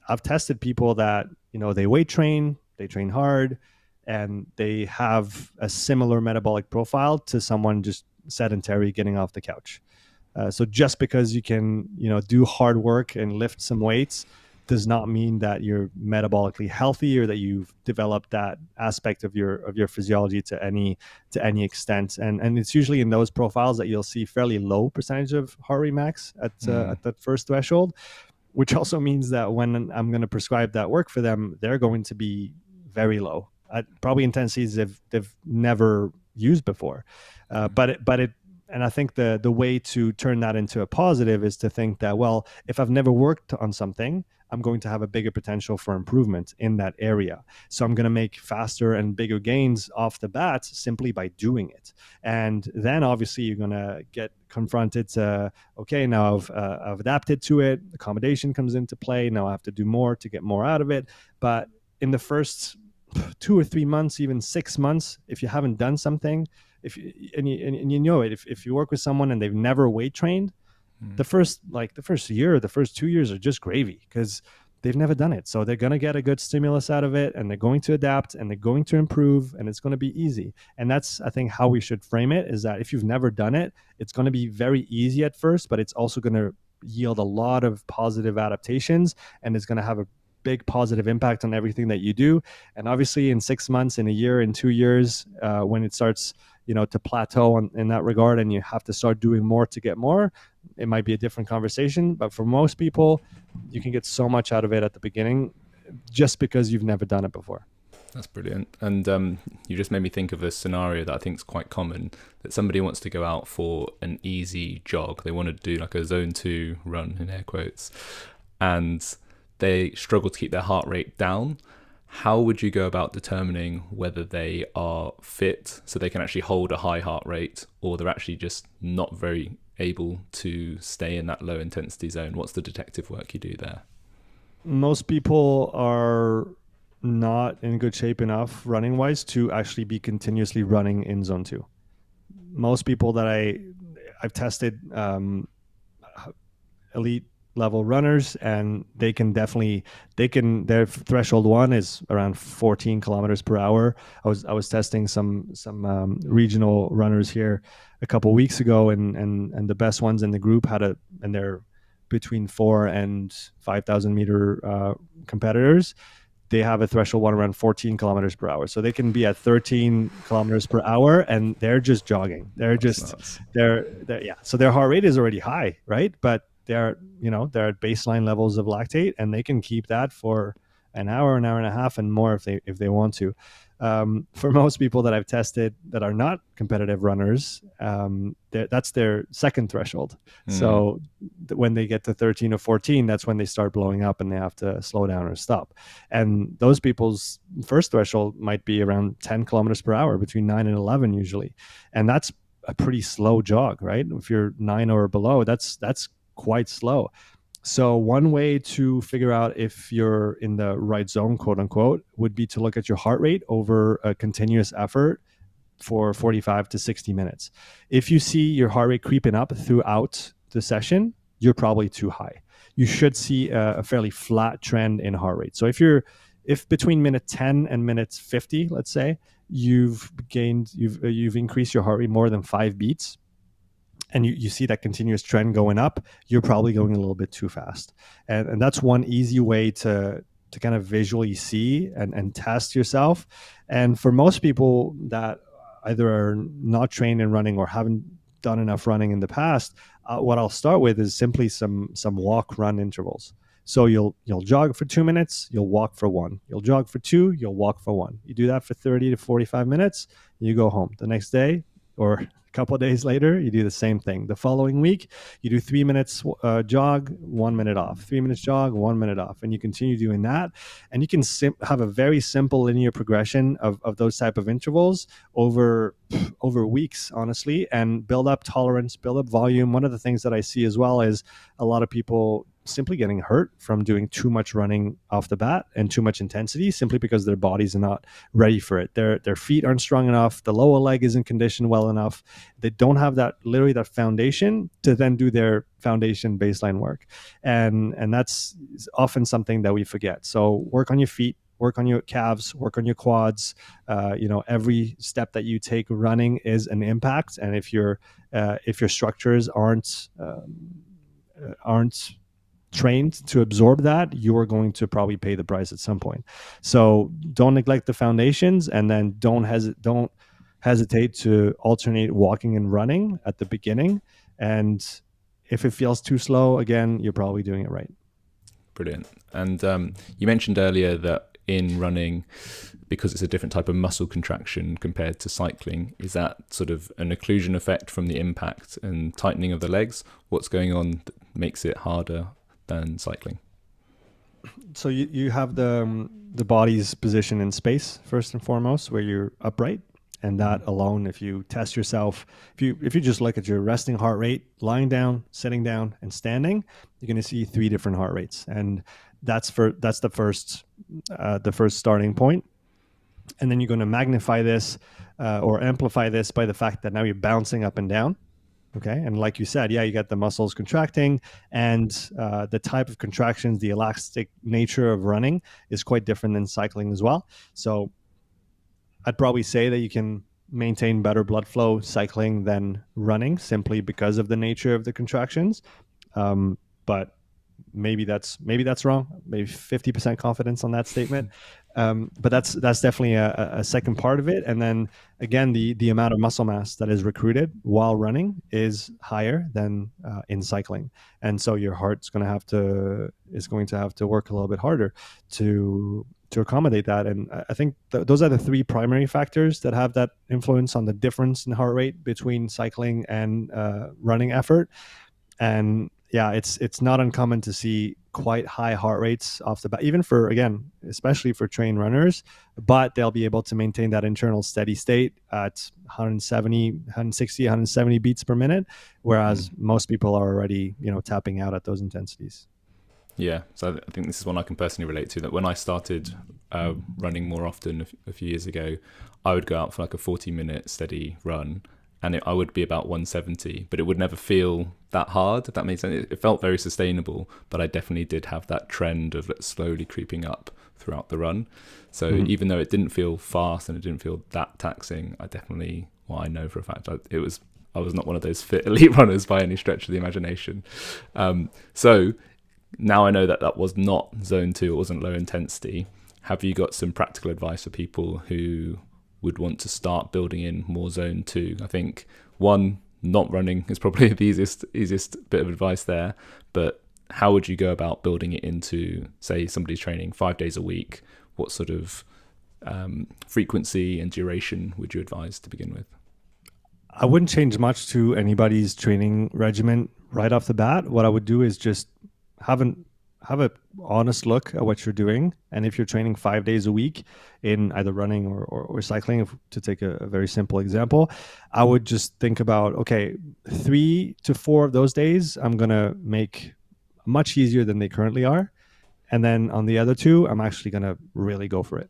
I've tested people that they weight train, they train hard, and they have a similar metabolic profile to someone just sedentary getting off the couch. So just because you can do hard work and lift some weights does not mean that you're metabolically healthy or that you've developed that aspect of your physiology to any extent. And it's usually in those profiles that you'll see fairly low percentage of heart rate max at that first threshold, which also means that when I'm going to prescribe that work for them, they're going to be very low at probably intensities they've never used before. And I think the way to turn that into a positive is to think that, well, if I've never worked on something, I'm going to have a bigger potential for improvement in that area. So I'm going to make faster and bigger gains off the bat simply by doing it. And then obviously you're going to get confronted to, okay, now I've adapted to it. Accommodation comes into play. Now I have to do more to get more out of it. But in the first 2 or 3 months, even 6 months, if you haven't done something, if you work with someone and they've never weight trained, The first year, the first 2 years are just gravy because they've never done it. So they're going to get a good stimulus out of it, and they're going to adapt, and they're going to improve, and it's going to be easy. And that's, I think, how we should frame it, is that if you've never done it, it's going to be very easy at first, but it's also going to yield a lot of positive adaptations, and it's going to have a big positive impact on everything that you do. And obviously in 6 months, in a year, in 2 years, when it starts, to plateau in that regard, and you have to start doing more to get more, it might be a different conversation. But for most people, you can get so much out of it at the beginning just because you've never done it before. That's brilliant. And you just made me think of a scenario that I think is quite common, that somebody wants to go out for an easy jog. They want to do like a zone 2 run, in air quotes, and they struggle to keep their heart rate down. How would you go about determining whether they are fit so they can actually hold a high heart rate, or they're actually just not very able to stay in that low intensity zone? What's the detective work you do there? Most people are not in good shape enough running wise to actually be continuously running in zone 2. Most people that I've tested, elite level runners, and their threshold one is around 14 kilometers per hour. I was testing some regional runners here a couple weeks ago, and the best ones in the group and they're between 4 and 5,000 meter competitors. They have a threshold one around 14 kilometers per hour. So they can be at 13 kilometers per hour, and they're just jogging. They're so their heart rate is already high, right? But they're at baseline levels of lactate, and they can keep that for an hour and a half and more if they want to. For most people that I've tested that are not competitive runners, that's their second threshold. So when they get to 13 or 14, that's when they start blowing up and they have to slow down or stop. And those people's first threshold might be around 10 kilometers per hour, between 9 and 11 usually. And that's a pretty slow jog, right? If you're 9 or below, that's quite slow. So one way to figure out if you're in the right zone, quote unquote, would be to look at your heart rate over a continuous effort for 45 to 60 minutes. If you see your heart rate creeping up throughout the session, you're probably too high. You should see a fairly flat trend in heart rate. So if between minute 10 and minute 50, let's say, you've increased your heart rate more than 5 beats, and you see that continuous trend going up, you're probably going a little bit too fast. And that's one easy way to kind of visually see and test yourself. And for most people that either are not trained in running or haven't done enough running in the past, what I'll start with is simply some walk-run intervals. So you'll jog for 2 minutes, you'll walk for 1. You'll jog for 2, you'll walk for 1. You do that for 30 to 45 minutes, you go home. The next day, or a couple of days later, you do the same thing. The following week, you do 3 minutes jog, 1 minute off, 3 minutes jog, 1 minute off, and you continue doing that. And you can have a very simple linear progression of those type of intervals over weeks, honestly, and build up tolerance, build up volume. One of the things that I see as well is a lot of people simply getting hurt from doing too much running off the bat and too much intensity, simply because their bodies are not ready for it. Their feet aren't strong enough. The lower leg isn't conditioned well enough. They don't have that foundation to then do their foundation baseline work. And that's often something that we forget. So work on your feet, work on your calves, work on your quads. Every step that you take running is an impact. And if your structures aren't trained to absorb that, you're going to probably pay the price at some point. So don't neglect the foundations, and then don't hesitate to alternate walking and running at the beginning. And if it feels too slow, again, you're probably doing it right. Brilliant. And you mentioned earlier that in running, because it's a different type of muscle contraction compared to cycling, is that sort of an occlusion effect from the impact and tightening of the legs? What's going on that makes it harder than cycling? So you have the body's position in space first and foremost, where you're upright, and that alone, if you test yourself, if you just look at your resting heart rate, lying down, sitting down, and standing, you're going to see 3 different heart rates, and that's the first starting point. And then you're going to magnify this or amplify this by the fact that now you're bouncing up and down. Okay. And like you said, yeah, you got the muscles contracting, and the type of contractions, the elastic nature of running is quite different than cycling as well. So I'd probably say that you can maintain better blood flow cycling than running simply because of the nature of the contractions. But maybe that's wrong. Maybe 50% confidence on that statement. But that's definitely a second part of it. And then again, the amount of muscle mass that is recruited while running is higher than in cycling, and so your heart's going to have to work a little bit harder to accommodate that. And I think those are the three primary factors that have that influence on the difference in heart rate between cycling and running effort. And yeah, it's not uncommon to see quite high heart rates off the bat, even for, again, especially for trained runners, but they'll be able to maintain that internal steady state at 170, 160, 170 beats per minute, whereas most people are already, tapping out at those intensities. Yeah, so I think this is one I can personally relate to, that when I started running more often a few years ago, I would go out for like a 40-minute steady run, and I would be about 170, but it would never feel that hard, if that makes sense. It felt very sustainable, but I definitely did have that trend of slowly creeping up throughout the run. So even though it didn't feel fast and it didn't feel that taxing, I know for a fact, I was not one of those fit elite runners by any stretch of the imagination. So now I know that was not zone 2, it wasn't low intensity. Have you got some practical advice for people who would want to start building in more zone 2? I think one, not running is probably the easiest bit of advice there, but how would you go about building it into, say, somebody's training 5 days a week? What sort of frequency and duration would you advise to begin with? I wouldn't change much to anybody's training regimen right off the bat. What I would do is just have an honest look at what you're doing. And if you're training 5 days a week in either running or cycling, to take a very simple example, I would just think about, okay, 3 to 4 of those days, I'm going to make much easier than they currently are. And then on the other 2, I'm actually going to really go for it.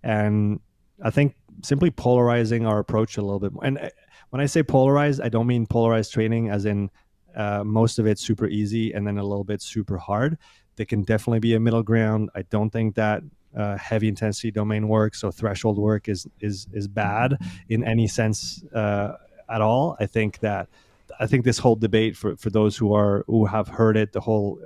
And I think simply polarizing our approach a little bit more. And when I say polarized, I don't mean polarized training as in most of it's super easy and then a little bit super hard. There can definitely be a middle ground. I don't think that heavy intensity domain work, so threshold work, is bad in any sense at all. I think this whole debate for those who have heard it, the whole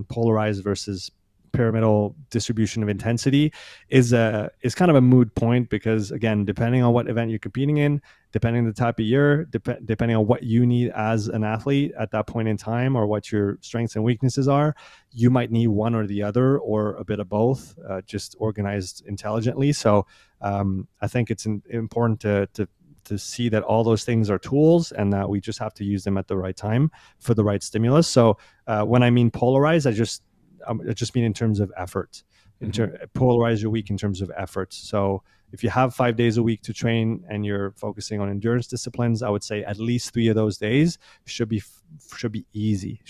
polarized versus pyramidal distribution of intensity is kind of a moot point, because again, depending on what event you're competing in, depending on the type of year, depending on what you need as an athlete at that point in time, or what your strengths and weaknesses are, you might need one or the other, or a bit of both, just organized intelligently. So I think it's important to see that all those things are tools, and that we just have to use them at the right time for the right stimulus. So when I mean polarize, I just mean in terms of effort. Polarize your week in terms of effort. So if you have 5 days a week to train and you're focusing on endurance disciplines, I would say at least 3 of those days should be easy,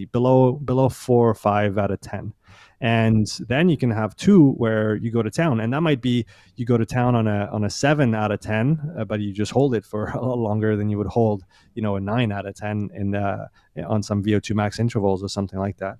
below 4 or 5 out of 10. And then you can have 2 where you go to town, and that might be you go to town on a 7 out of 10, but you just hold it for a lot longer than you would hold, a 9 out of 10 on some VO2 max intervals or something like that.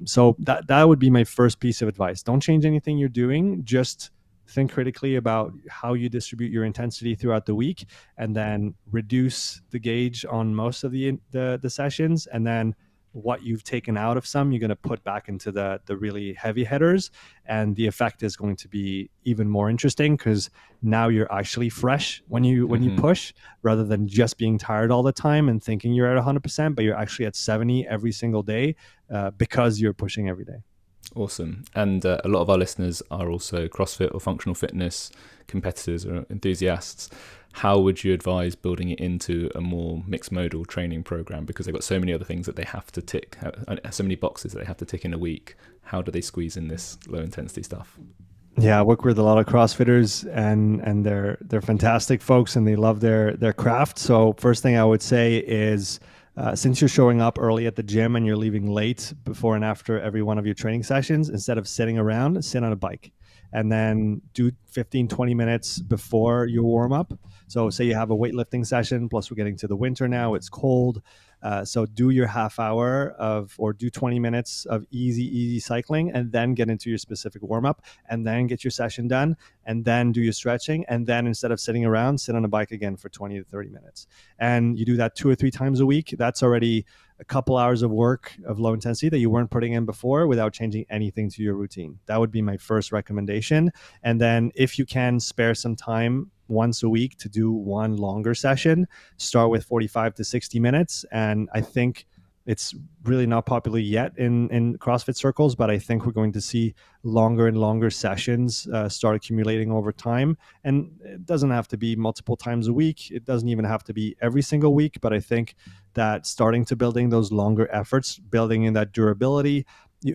So that would be my first piece of advice. Don't change anything you're doing. Just think critically about how you distribute your intensity throughout the week, and then reduce the gauge on most of the sessions. And then what you've taken out of some, you're going to put back into the really heavy hitters. And the effect is going to be even more interesting, because now you're actually fresh when you push, rather than just being tired all the time and thinking you're at 100%, but you're actually at 70 every single day because you're pushing every day. Awesome. And a lot of our listeners are also CrossFit or functional fitness competitors or enthusiasts. How would you advise building it into a more mixed modal training program? Because they've got so many other things that they have to tick, so many boxes that they have to tick in a week. How do they squeeze in this low intensity stuff? Yeah, I work with a lot of CrossFitters, and they're fantastic folks, and they love their craft. So first thing I would say is, since you're showing up early at the gym and you're leaving late before and after every one of your training sessions, instead of sitting around, sit on a bike, and then do 15, 20 minutes before your warm up. So say you have a weightlifting session, plus we're getting to the winter now, it's cold. So do your half hour of, or do 20 minutes of easy cycling, and then get into your specific warm up, and then get your session done, and then do your stretching. And then instead of sitting around, sit on a bike again for 20 to 30 minutes. And you do that 2 or 3 times a week. That's already a couple hours of work of low intensity that you weren't putting in before without changing anything to your routine. That would be my first recommendation. And then if you can spare some time once a week to do one longer session, start with 45 to 60 minutes. And I think it's really not popular yet in CrossFit circles, but I think we're going to see longer and longer sessions start accumulating over time. And it doesn't have to be multiple times a week. It doesn't even have to be every single week. But I think that starting to building those longer efforts, building in that durability,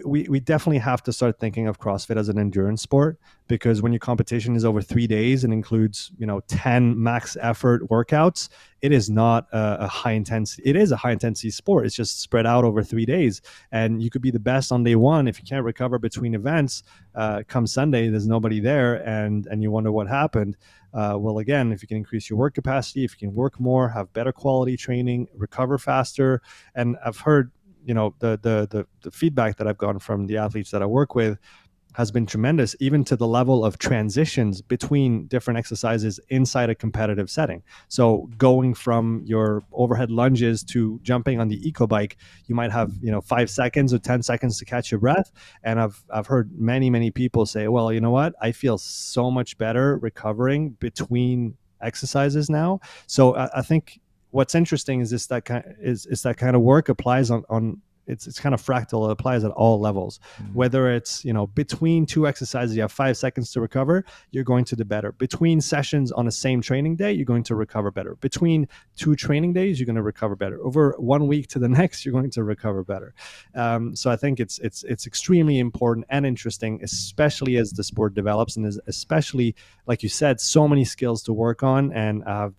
we definitely have to start thinking of CrossFit as an endurance sport, because when your competition is over 3 days and includes 10 max effort workouts, it is not a high intensity. It is a high intensity sport. It's just spread out over 3 days, and you could be the best on day one. If you can't recover between events, come Sunday, there's nobody there, and you wonder what happened. Well, again, if you can increase your work capacity, if you can work more, have better quality training, recover faster. And I've heard the feedback that I've gotten from the athletes that I work with has been tremendous, even to the level of transitions between different exercises inside a competitive setting. So going from your overhead lunges to jumping on the eco bike, you might have 5 seconds or 10 seconds to catch your breath. And I've heard many people say, well, you know what, I feel so much better recovering between exercises now. So I think what's interesting is that kind of work applies on it's kind of fractal. It applies at all levels. Whether it's between 2 exercises, you have 5 seconds to recover, you're going to do better. Between sessions on the same training day, you're going to recover better. Between 2 training days, you're going to recover better. Over 1 week to the next, you're going to recover better. So I think it's extremely important and interesting, especially as the sport develops, and especially, like you said, so many skills to work on. And I have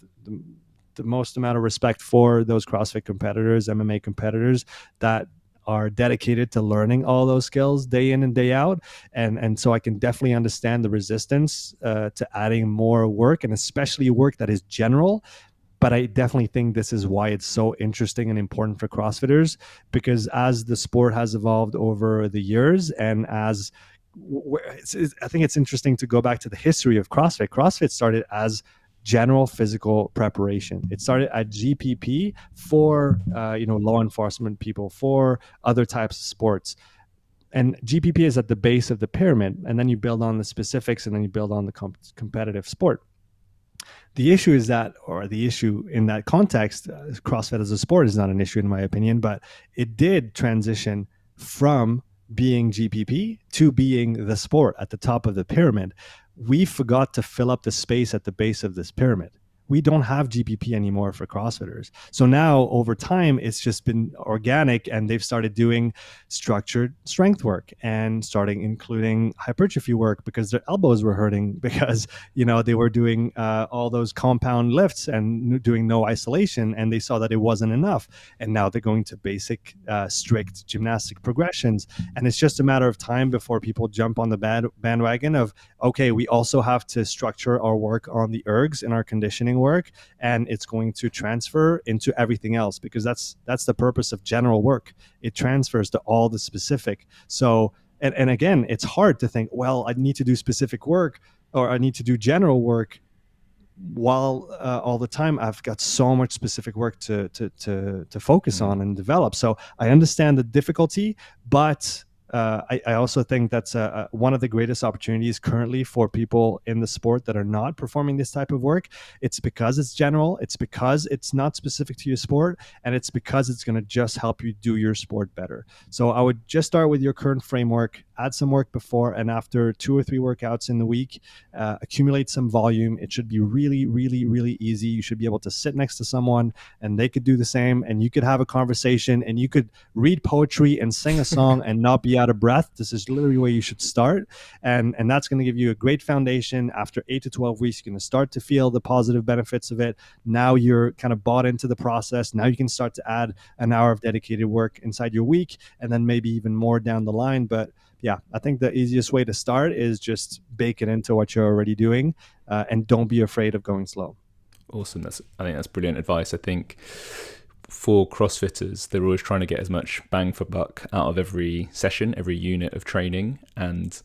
the most amount of respect for those CrossFit competitors, MMA competitors that are dedicated to learning all those skills day in and day out. And so I can definitely understand the resistance to adding more work, and especially work that is general. But I definitely think this is why it's so interesting and important for CrossFitters, because as the sport has evolved over the years, and I think it's interesting to go back to the history of CrossFit. CrossFit started as general physical preparation. It started at GPP for law enforcement people, for other types of sports. And GPP is at the base of the pyramid, and then you build on the specifics, and then you build on the competitive sport. The issue is that, or the issue in that context, CrossFit as a sport is not an issue in my opinion, but it did transition from being GPP to being the sport at the top of the pyramid. We forgot to fill up the space at the base of this pyramid. We don't have GPP anymore for CrossFitters. So now over time, it's just been organic, and they've started doing structured strength work and starting including hypertrophy work because their elbows were hurting, because, they were doing all those compound lifts and doing no isolation, and they saw that it wasn't enough. And now they're going to basic, strict gymnastic progressions. And it's just a matter of time before people jump on the bandwagon of, okay, we also have to structure our work on the ergs and our conditioning work, and it's going to transfer into everything else, because that's the purpose of general work. It transfers to all the specific. So and again, it's hard to think, well, I need to do specific work, or I need to do general work, while all the time I've got so much specific work to focus on and develop. So I understand the difficulty, but I also think that's one of the greatest opportunities currently for people in the sport that are not performing this type of work. It's because it's general, it's because it's not specific to your sport, and it's because it's going to just help you do your sport better. So I would just start with your current framework, add some work before and after 2 or 3 workouts in the week, accumulate some volume. It should be really, really, really easy. You should be able to sit next to someone and they could do the same, and you could have a conversation, and you could read poetry and sing a song and not be out of breath. This is literally where you should start. And that's going to give you a great foundation. After 8 to 12 weeks, you're going to start to feel the positive benefits of it. Now you're kind of bought into the process. Now you can start to add an hour of dedicated work inside your week, and then maybe even more down the line. But yeah, I think the easiest way to start is just bake it into what you're already doing, and don't be afraid of going slow. Awesome. I think that's brilliant advice. I think for CrossFitters, they're always trying to get as much bang for buck out of every session, every unit of training. And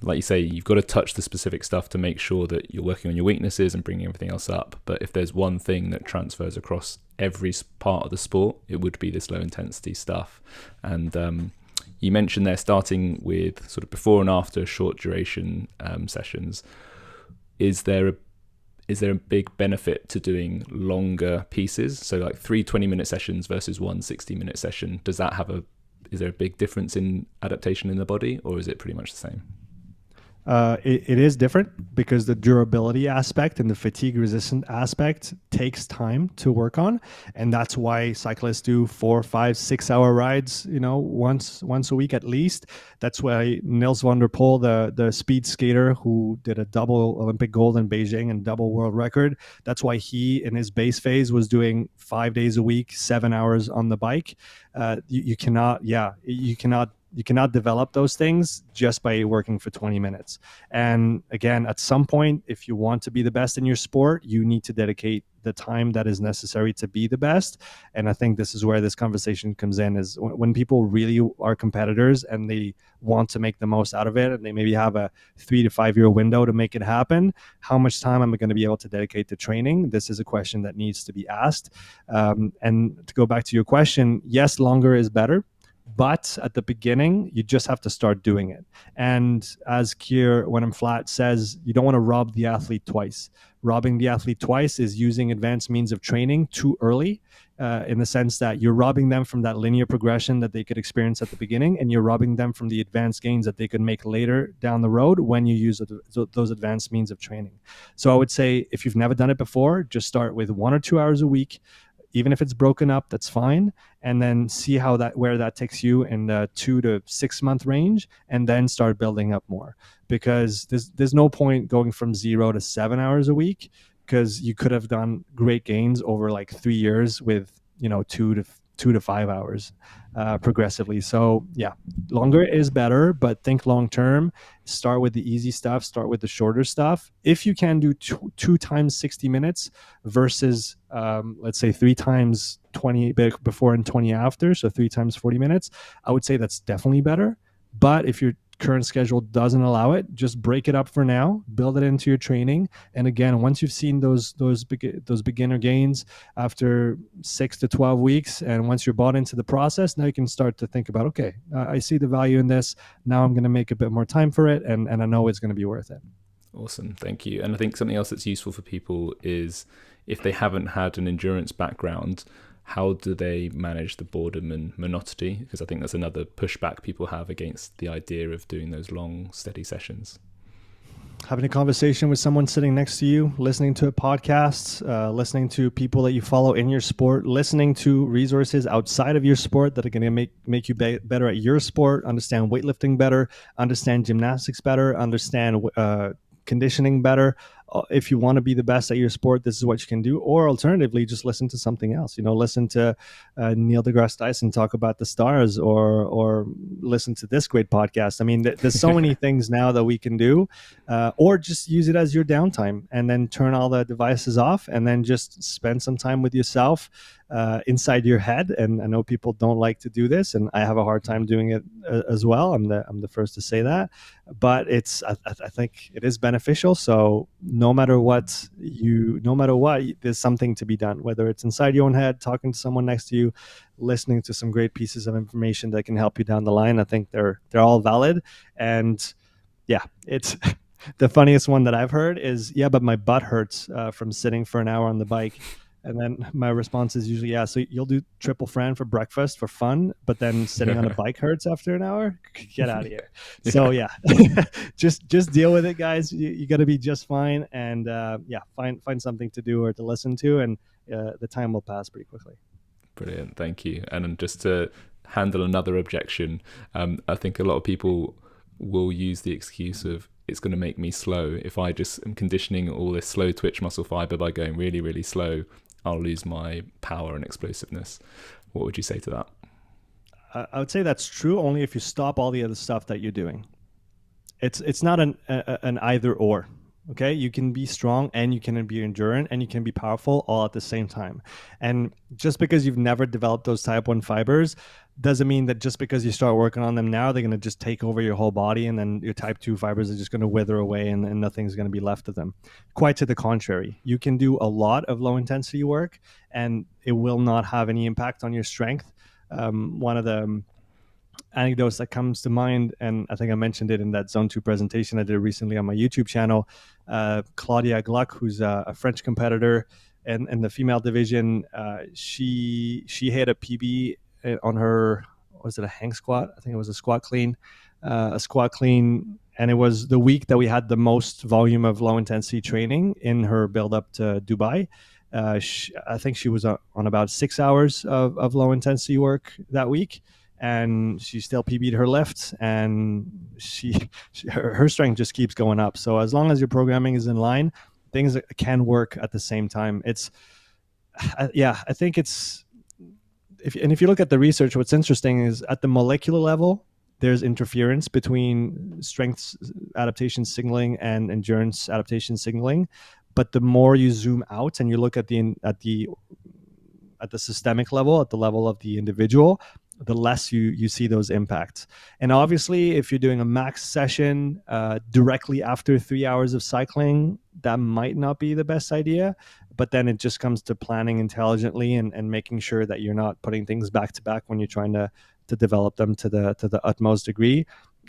like you say, you've got to touch the specific stuff to make sure that you're working on your weaknesses and bringing everything else up. But if there's one thing that transfers across every part of the sport, it would be this low intensity stuff. And you mentioned there starting with sort of before and after short duration sessions. Is there a big benefit to doing longer pieces? So like 3 20-minute sessions versus one 60-minute session. Is there a big difference in adaptation in the body, or is it pretty much the same? It is different because the durability aspect and the fatigue resistant aspect takes time to work on. And that's why cyclists do 4, 5, 6 hour rides, once a week at least. That's why Nils van der Poel, the speed skater who did a double Olympic gold in Beijing and double world record, that's why he in his base phase was doing 5 days a week, 7 hours on the bike. You cannot develop those things just by working for 20 minutes. And again, at some point, if you want to be the best in your sport, you need to dedicate the time that is necessary to be the best. And I think this is where this conversation comes in, is when people really are competitors and they want to make the most out of it, and they maybe have a 3 to 5 year window to make it happen. How much time am I going to be able to dedicate to training? This is a question that needs to be asked. And to go back to your question, yes, longer is better. But at the beginning, you just have to start doing it. And as Keir, when I'm flat, says, you don't want to rob the athlete twice. Robbing the athlete twice is using advanced means of training too early, in the sense that you're robbing them from that linear progression that they could experience at the beginning, and you're robbing them from the advanced gains that they could make later down the road when you use those advanced means of training. So I would say, if you've never done it before, just start with 1 or 2 hours a week. Even if it's broken up, that's fine. And then see where that takes you in the 2 to 6 month range, and then start building up more. Because there's no point going from 0 to 7 hours a week, because you could have done great gains over like 3 years with 2 to 5 hours progressively. So yeah, longer is better, but think long term. Start with the easy stuff, start with the shorter stuff. If you can do two times 60 minutes versus let's say 3 times 20 before and 20 after, so 3 times 40 minutes, I would say that's definitely better. But if your current schedule doesn't allow it, just break it up for now, build it into your training. And again, once you've seen those beginner gains after 6 to 12 weeks, and once you're bought into the process, now you can start to think about, okay, I see the value in this. Now I'm going to make a bit more time for it, and I know it's going to be worth it. Awesome, thank you. And I think something else that's useful for people is, if they haven't had an endurance background, how do they manage the boredom and monotony? Because I think that's another pushback people have against the idea of doing those long, steady sessions. Having a conversation with someone sitting next to you, listening to a podcast, listening to people that you follow in your sport, listening to resources outside of your sport that are going to make you better at your sport, understand weightlifting better, understand gymnastics better, understand conditioning better. If you want to be the best at your sport, this is what you can do. Or alternatively, just listen to something else. Listen to Neil deGrasse Tyson talk about the stars, or listen to this great podcast. I mean, there's so many things now that we can do, or just use it as your downtime, and then turn all the devices off, and then just spend some time with yourself inside your head. And I know people don't like to do this, and I have a hard time doing it as well. I'm the first to say that, but I think it is beneficial. So no matter what, there's something to be done, whether it's inside your own head, talking to someone next to you, listening to some great pieces of information that can help you down the line. I think they're all valid. And yeah, it's the funniest one that I've heard is, yeah, but my butt hurts from sitting for an hour on the bike. And then my response is usually, yeah, so you'll do triple Fran for breakfast for fun, but then sitting on a bike hurts after an hour? Get out of here. Yeah. So yeah, just deal with it, guys. You got to be just fine. And find something to do or to listen to, and the time will pass pretty quickly. Brilliant, thank you. And just to handle another objection, I think a lot of people will use the excuse of, it's going to make me slow. If I just am conditioning all this slow twitch muscle fiber by going really, really slow, I'll lose my power and explosiveness. What would you say to that? I would say that's true only if you stop all the other stuff that you're doing. It's not an either or. Okay, you can be strong and you can be endurant and you can be powerful all at the same time. And just because you've never developed those type 1 fibers doesn't mean that just because you start working on them now, they're going to just take over your whole body and then your type 2 fibers are just going to wither away and nothing's going to be left of them. Quite to the contrary. You can do a lot of low intensity work and it will not have any impact on your strength. One of the anecdotes that comes to mind, and I think I mentioned it in that Zone 2 presentation I did recently on my YouTube channel. Claudia Gluck, who's a French competitor in the female division, she hit a PB on her, was it a hang squat? I think it was a squat clean, and it was the week that we had the most volume of low intensity training in her build up to Dubai. I think she was on about 6 hours of low intensity work that week, and she still PB'd her lift, and her strength just keeps going up. So as long as your programming is in line, things can work at the same time. I think it's, if you look at the research, what's interesting is at the molecular level, there's interference between strength adaptation signaling and endurance adaptation signaling. But the more you zoom out and you look at the systemic level, at the level of the individual, the less you see those impacts. And obviously, if you're doing a max session directly after 3 hours of cycling, that might not be the best idea. But then it just comes to planning intelligently and making sure that you're not putting things back to back when you're trying to develop them to the utmost degree.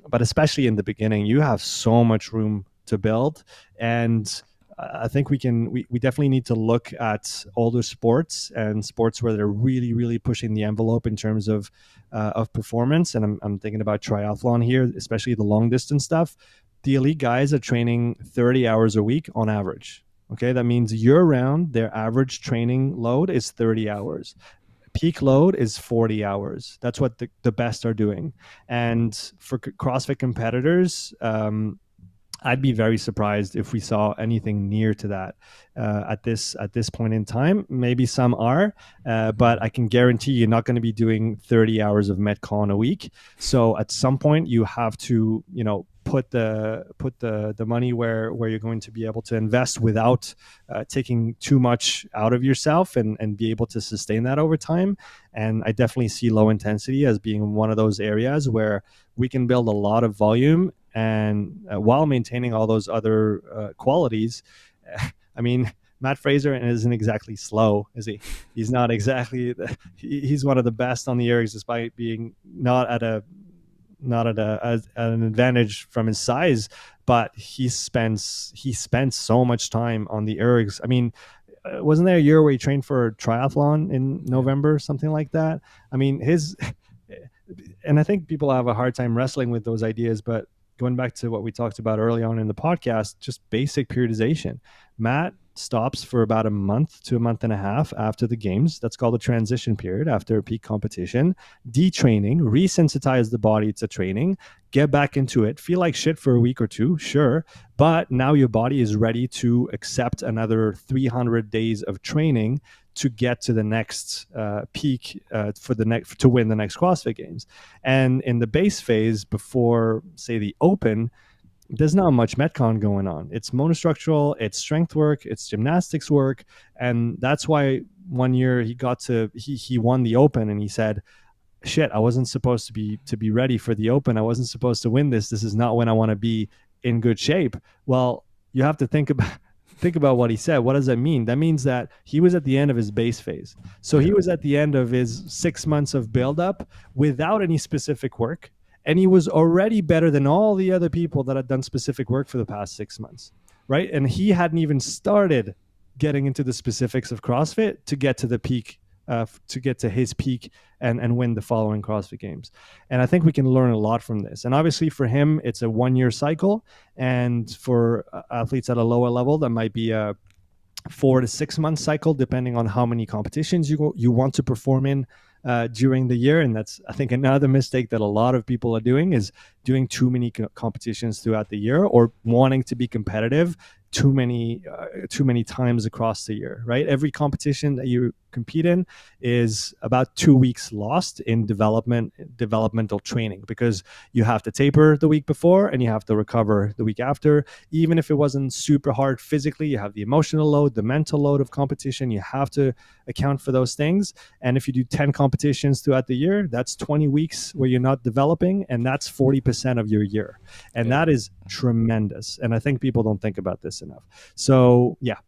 But especially in the beginning, you have so much room to build. And I think we definitely need to look at older sports and sports where they're really, really pushing the envelope in terms of performance. And I'm thinking about triathlon here, especially the long distance stuff. The elite guys are training 30 hours a week on average. Okay, that means year round, their average training load is 30 hours. Peak load is 40 hours. That's what the best are doing. And for CrossFit competitors, I'd be very surprised if we saw anything near to that at this point in time. Maybe some are, but I can guarantee you're not going to be doing 30 hours of Metcon a week. So at some point, you have to, put the money where you're going to be able to invest without taking too much out of yourself and be able to sustain that over time. And I definitely see low intensity as being one of those areas where we can build a lot of volume and while maintaining all those other qualities. I mean, Matt Fraser isn't exactly slow, is he? He's not exactly. He's one of the best on the ergs, despite being not at an advantage from his size. But he spends so much time on the ergs. I mean, wasn't there a year where he trained for a triathlon in November, something like that? I mean, and I think people have a hard time wrestling with those ideas, but going back to what we talked about early on in the podcast, just basic periodization. Matt stops for about a month to a month and a half after the games. That's called a transition period after a peak competition. Detraining, resensitize the body to training, get back into it, feel like shit for a week or two, sure, but now your body is ready to accept another 300 days of training to get to the next peak to win the next CrossFit Games. And in the base phase before, say, the Open, there's not much Metcon going on. It's monostructural, it's strength work, it's gymnastics work. And that's why one year he won the Open and he said, shit, I wasn't supposed to be ready for the Open. I wasn't supposed to win this. This is not when I want to be in good shape. Well, you have to think about what he said. What does that mean? That means that he was at the end of his base phase. So he was at the end of his 6 months of buildup without any specific work. And he was already better than all the other people that had done specific work for the past 6 months, right? And he hadn't even started getting into the specifics of CrossFit to get to the peak, to get to his peak and win the following CrossFit Games. And I think we can learn a lot from this. And obviously for him, it's a 1 year cycle. And for athletes at a lower level, that might be a 4 to 6 month cycle, depending on how many competitions you want to perform in during the year. And that's, I think, another mistake that a lot of people are doing is doing too many competitions throughout the year or wanting to be competitive too many times across the year, right? Every competition that you compete in is about 2 weeks lost in developmental training, because you have to taper the week before and you have to recover the week after. Even if it wasn't super hard physically, you have the emotional load, the mental load of competition. You have to account for those things. And if you do 10 competitions throughout the year, that's 20 weeks where you're not developing, and that's 40% of your year. And that is tremendous. And I think people don't think about this enough. So yeah,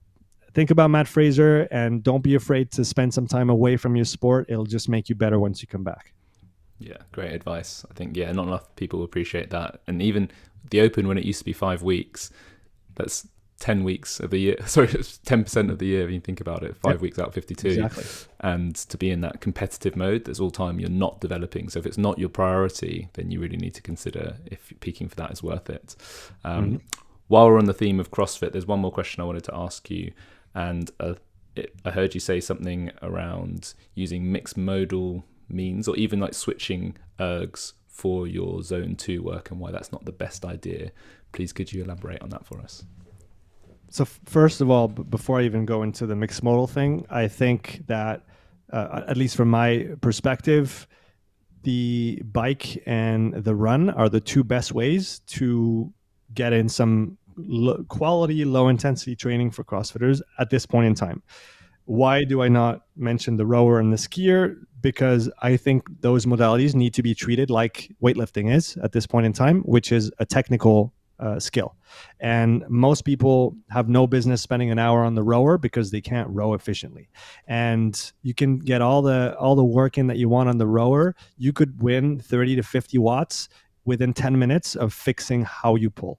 think about Matt Fraser, and don't be afraid to spend some time away from your sport. It'll just make you better once you come back. Yeah, great advice. I think, not enough people appreciate that. And even the Open, when it used to be 5 weeks, that's 10 weeks of the year. Sorry, 10% of the year when you think about it, 5 weeks out of 52. Exactly. And to be in that competitive mode, there's all time you're not developing. So if it's not your priority, then you really need to consider if peaking for that is worth it. While we're on the theme of CrossFit, there's one more question I wanted to ask you. And I heard you say something around using mixed modal means, or even like switching ergs for your zone 2 work, and why that's not the best idea. Please, could you elaborate on that for us? So first of all, before I even go into the mixed modal thing, I think that, at least from my perspective, the bike and the run are the 2 best ways to get in some quality, low intensity training for CrossFitters at this point in time. Why do I not mention the rower and the skier? Because I think those modalities need to be treated like weightlifting is at this point in time, which is a technical skill. And most people have no business spending an hour on the rower because they can't row efficiently. And you can get all the work in that you want on the rower. You could win 30 to 50 watts within 10 minutes of fixing how you pull.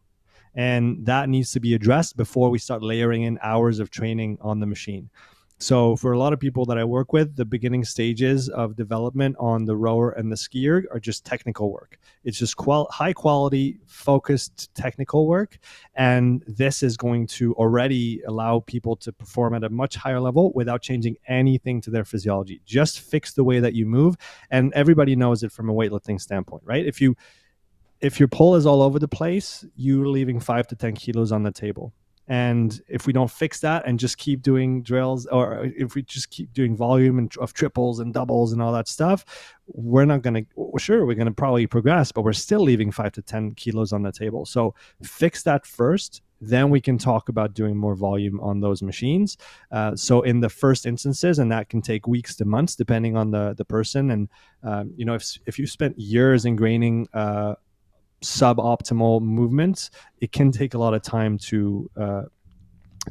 And that needs to be addressed before we start layering in hours of training on the machine. So for a lot of people that I work with, the beginning stages of development on the rower and the skier are just technical work. It's just high quality, focused technical work. And this is going to already allow people to perform at a much higher level without changing anything to their physiology. Just fix the way that you move. And everybody knows it from a weightlifting standpoint, right? If your pull is all over the place, you're leaving 5 to 10 kilos on the table. And if we don't fix that and just keep doing drills, or if we just keep doing volume of triples and doubles and all that stuff, we're not going to, sure, we're going to probably progress, but we're still leaving 5 to 10 kilos on the table. So fix that first. Then we can talk about doing more volume on those machines. So in the first instances, and that can take weeks to months, depending on the person. And, if you spent years ingraining suboptimal movements, it can take a lot of time to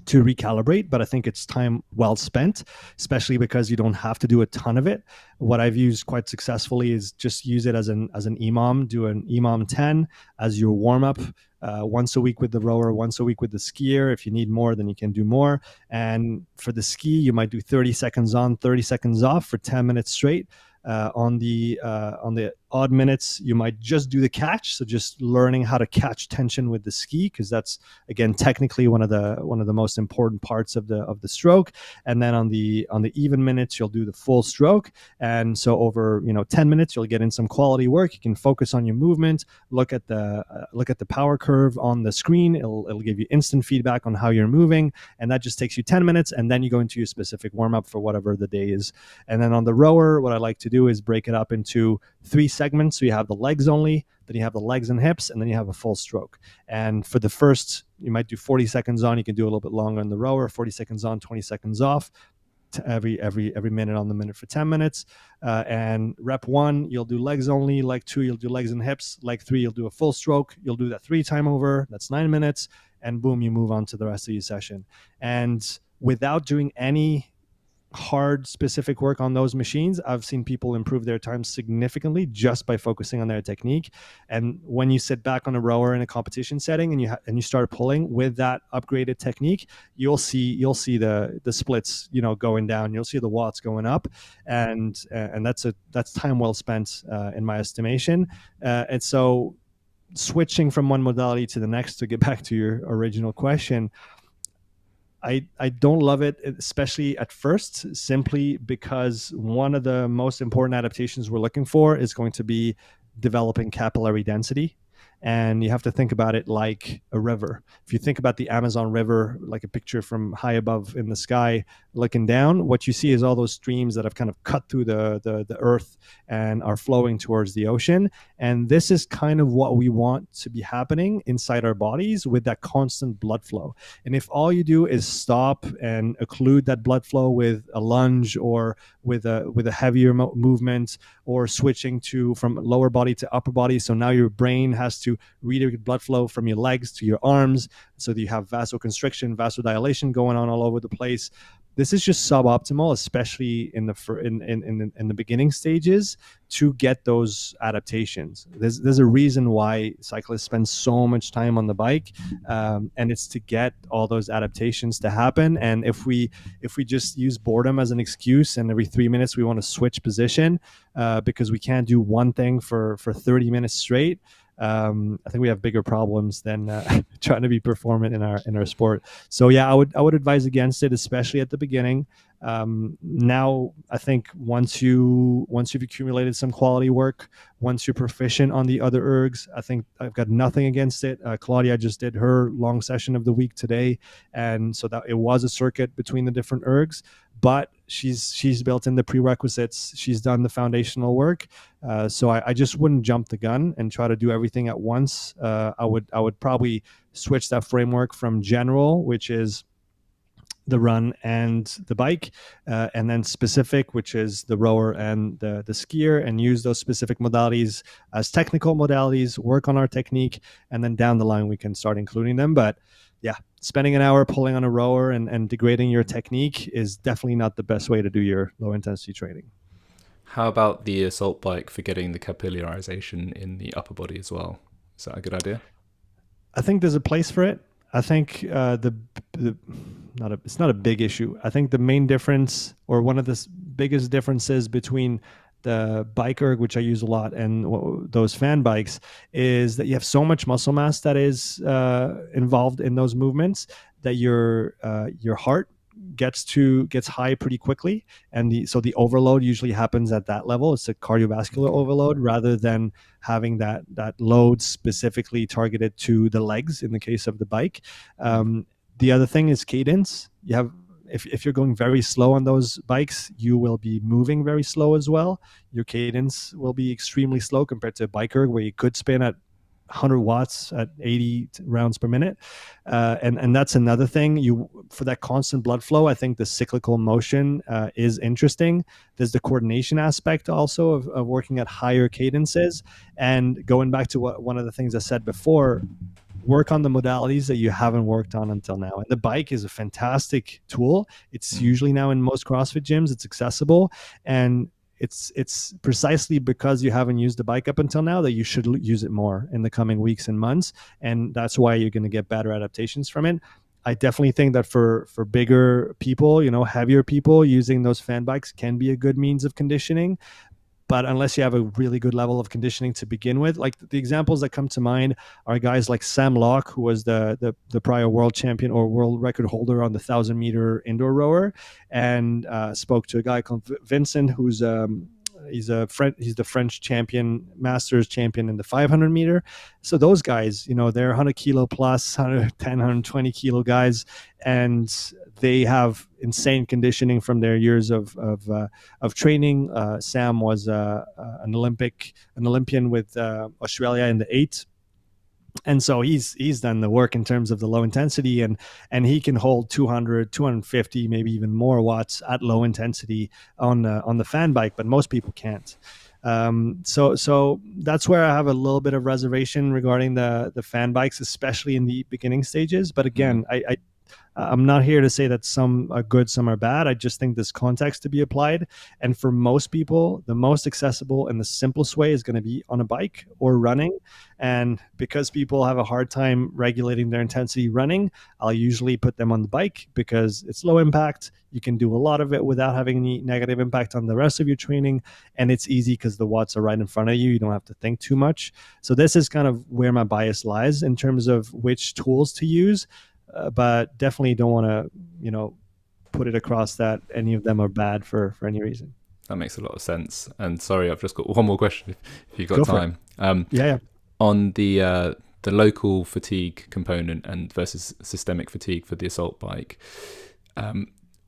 recalibrate, but I think it's time well spent, especially because you don't have to do a ton of it. What I've used quite successfully is just use it as an EMOM, do an EMOM 10 as your warm up, once a week with the rower, once a week with the skier. If you need more, then you can do more. And for the ski, you might do 30 seconds on, 30 seconds off for 10 minutes straight. On the odd minutes, you might just do the catch. So just learning how to catch tension with the ski, because that's, again, technically one of the most important parts of the stroke. And then on the even minutes, you'll do the full stroke. And so over 10 minutes, you'll get in some quality work. You can focus on your movement. Look at the power curve on the screen. It'll give you instant feedback on how you're moving, and that just takes you 10 minutes. And then you go into your specific warm up for whatever the day is. And then on the rower, what I like to do is break it up into 3 segments. So you have the legs only, then you have the legs and hips, and then you have a full stroke. And for the first, you might do 40 seconds on. You can do a little bit longer on the rower, 40 seconds on, 20 seconds off, every minute on the minute for 10 minutes. And rep 1, you'll do legs only. Leg 2, you'll do legs and hips. Leg 3, you'll do a full stroke. You'll do that 3 times over. That's 9 minutes. And boom, you move on to the rest of your session. And without doing any hard specific work on those machines, I've seen people improve their time significantly just by focusing on their technique. And when you sit back on a rower in a competition setting and you start pulling with that upgraded technique, you'll see the splits going down. You'll see the watts going up, and that's time well spent in my estimation. And so switching from one modality to the next, to get back to your original question, I don't love it, especially at first, simply because one of the most important adaptations we're looking for is going to be developing capillary density. And you have to think about it like a river. If you think about the Amazon River, like a picture from high above in the sky, looking down, what you see is all those streams that have kind of cut through the earth and are flowing towards the ocean. And this is kind of what we want to be happening inside our bodies with that constant blood flow. And if all you do is stop and occlude that blood flow with a lunge or with a heavier movement, or switching to from lower body to upper body, so now your brain has to redirect blood flow from your legs to your arms, so that you have vasoconstriction, vasodilation going on all over the place. This is just suboptimal, especially in the beginning stages, to get those adaptations. There's a reason why cyclists spend so much time on the bike, and it's to get all those adaptations to happen. And if we just use boredom as an excuse, and every 3 minutes we want to switch position because we can't do one thing for 30 minutes straight, I think we have bigger problems than trying to be performant in our sport. So yeah, I would advise against it, especially at the beginning. Now I think once you've accumulated some quality work, once you're proficient on the other ergs, I think I've got nothing against it. Claudia just did her long session of the week today, and so that it was a circuit between the different ergs, but she's built in the prerequisites. She's done the foundational work. So I just wouldn't jump the gun and try to do everything at once. I would probably switch that framework from general, which is the run and the bike, and then specific, which is the rower and the skier, and use those specific modalities as technical modalities, work on our technique, and then down the line we can start including them. But yeah, spending an hour pulling on a rower and degrading your technique is definitely not the best way to do your low intensity training. How about the assault bike for getting the capillarization in the upper body as well? Is that a good idea? I think there's a place for it. I think it's not a big issue. I think the main difference, or one of the biggest differences between the bike erg, which I use a lot, and those fan bikes, is that you have so much muscle mass that is involved in those movements that your heart gets high pretty quickly, and so the overload usually happens at that level. It's a cardiovascular overload rather than having that load specifically targeted to the legs in the case of the bike. The other thing is cadence. You have, if you're going very slow on those bikes, you will be moving very slow as well. Your cadence will be extremely slow compared to a biker where you could spin at 100 watts at 80 rounds per minute. And that's another thing. For that constant blood flow, I think the cyclical motion is interesting. There's the coordination aspect also of working at higher cadences. And going back to one of the things I said before, work on the modalities that you haven't worked on until now. And the bike is a fantastic tool. It's usually now in most CrossFit gyms. It's accessible, and it's precisely because you haven't used the bike up until now that you should use it more in the coming weeks and months. And that's why you're going to get better adaptations from it. I definitely think that for bigger people, heavier people, using those fan bikes can be a good means of conditioning. But unless you have a really good level of conditioning to begin with, like the examples that come to mind are guys like Sam Locke, who was the prior world champion or world record holder on the 1,000-meter indoor rower, and spoke to a guy called Vincent, who's he's the French champion, masters champion in the 500 meter. So those guys, they're 100 kilo plus, 110, 120 kilo guys, and they have insane conditioning from their years of training. Sam was an Olympian with Australia in the 8. And so he's done the work in terms of the low intensity, and he can hold 200, 250, maybe even more watts at low intensity on the fan bike, but most people can't. So that's where I have a little bit of reservation regarding the fan bikes, especially in the beginning stages. But again, I'm not here to say that some are good, some are bad. I just think there's context to be applied. And for most people, the most accessible and the simplest way is going to be on a bike or running. And because people have a hard time regulating their intensity running, I'll usually put them on the bike because it's low impact. You can do a lot of it without having any negative impact on the rest of your training. And it's easy because the watts are right in front of you. You don't have to think too much. So this is kind of where my bias lies in terms of which tools to use. But definitely don't want to, put it across that any of them are bad for any reason. That makes a lot of sense. And sorry, I've just got one more question if you've got time. Yeah. On the local fatigue component and versus systemic fatigue for the assault bike,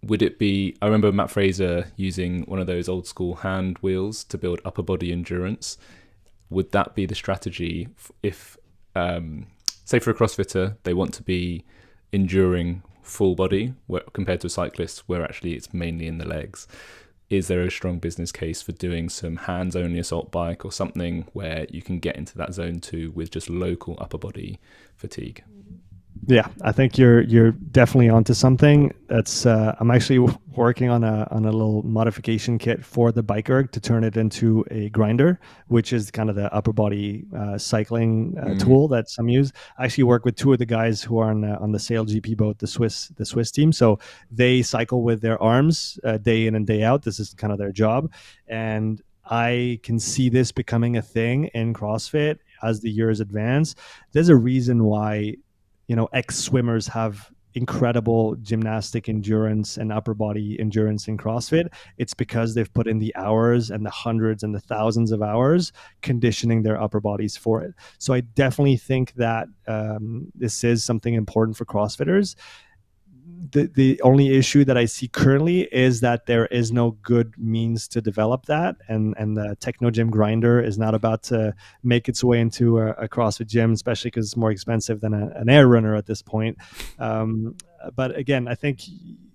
would it be? I remember Matt Fraser using one of those old school hand wheels to build upper body endurance. Would that be the strategy if, say, for a CrossFitter, they want to be enduring full body compared to a cyclist where actually it's mainly in the legs? Is there a strong business case for doing some hands-only assault bike or something where you can get into that zone too with just local upper body fatigue? Yeah, I think you're definitely onto something. That's I'm actually working on a little modification kit for the bike erg to turn it into a grinder, which is kind of the upper body cycling tool that some use. I actually work with two of the guys who are on the Seale GP boat, the Swiss team. So they cycle with their arms day in and day out. This is kind of their job, and I can see this becoming a thing in CrossFit as the years advance. There's a reason why ex-swimmers have incredible gymnastic endurance and upper body endurance in CrossFit. It's because they've put in the hours and the hundreds and the thousands of hours conditioning their upper bodies for it. So I definitely think that this is something important for CrossFitters. The only issue that I see currently is that there is no good means to develop that, and the Techno Gym grinder is not about to make its way into a CrossFit gym, especially because it's more expensive than an air runner at this point. But again, I think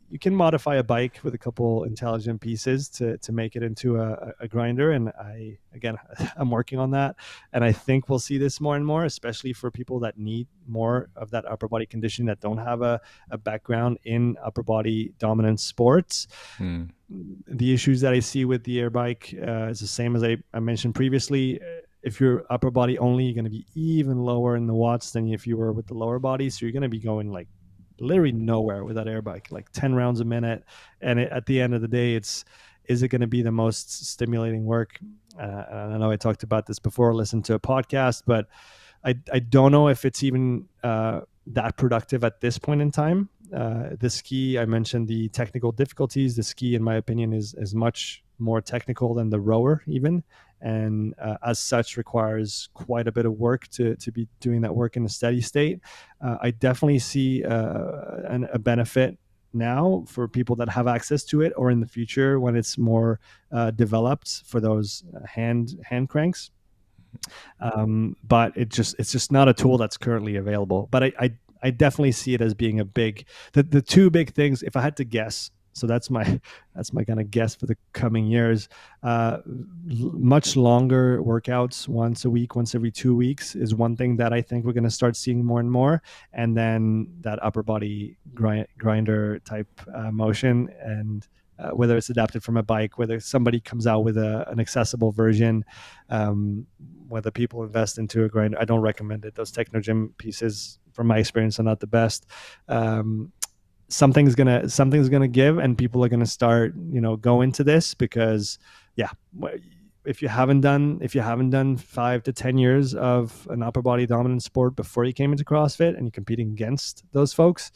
you can modify a bike with a couple intelligent pieces to make it into a grinder, and I'm working on that, and I think we'll see this more and more, especially for people that need more of that upper body conditioning, that don't have a background in upper body dominant sports. The issues that I see with the air bike is the same as I mentioned previously. If you're upper body only, you're going to be even lower in the watts than if you were with the lower body, so you're going to be going like literally nowhere with that air bike, like 10 rounds a minute. And at the end of the day, is it going to be the most stimulating work? I know I talked about this before, listened to a podcast, but I don't know if it's even that productive at this point in time. The ski, I mentioned the technical difficulties. The ski, in my opinion, is much more technical than the rower even. And as such requires quite a bit of work to be doing that work in a steady state. I definitely see a benefit now for people that have access to it, or in the future when it's more developed for those hand cranks. But it's just not a tool that's currently available. But I definitely see it as being the two big things, if I had to guess. So that's my kind of guess for the coming years. Much longer workouts, once a week, once every 2 weeks, is one thing that I think we're going to start seeing more and more. And then that upper body grinder type motion, and whether it's adapted from a bike, whether somebody comes out with an accessible version, whether people invest into a grinder. I don't recommend it. Those Techno Gym pieces, from my experience, are not the best. Something's gonna give, and people are gonna start go into this, because if you haven't done 5 to 10 years of an upper body dominant sport before you came into CrossFit, and you're competing against those folks,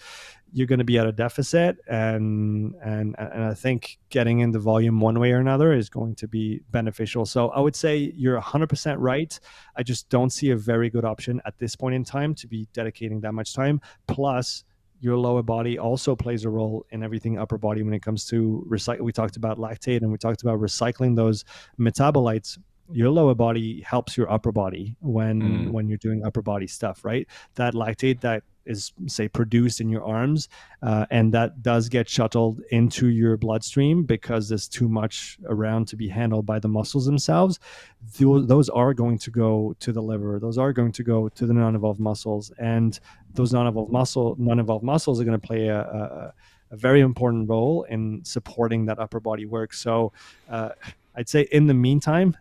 you're going to be at a deficit, and I think getting into volume one way or another is going to be beneficial. So I would say you're 100% right. I just don't see a very good option at this point in time to be dedicating that much time. Plus, your lower body also plays a role in everything upper body when it comes to recycle. We talked about lactate, and we talked about recycling those metabolites. Your lower body helps your upper body when you're doing upper body stuff, right? That lactate that is, say, produced in your arms, and that does get shuttled into your bloodstream because there's too much around to be handled by the muscles themselves. Those are going to go to the liver. Those are going to go to the non-evolved muscles, and those non-evolved muscles are going to play a very important role in supporting that upper body work. So I'd say in the meantime,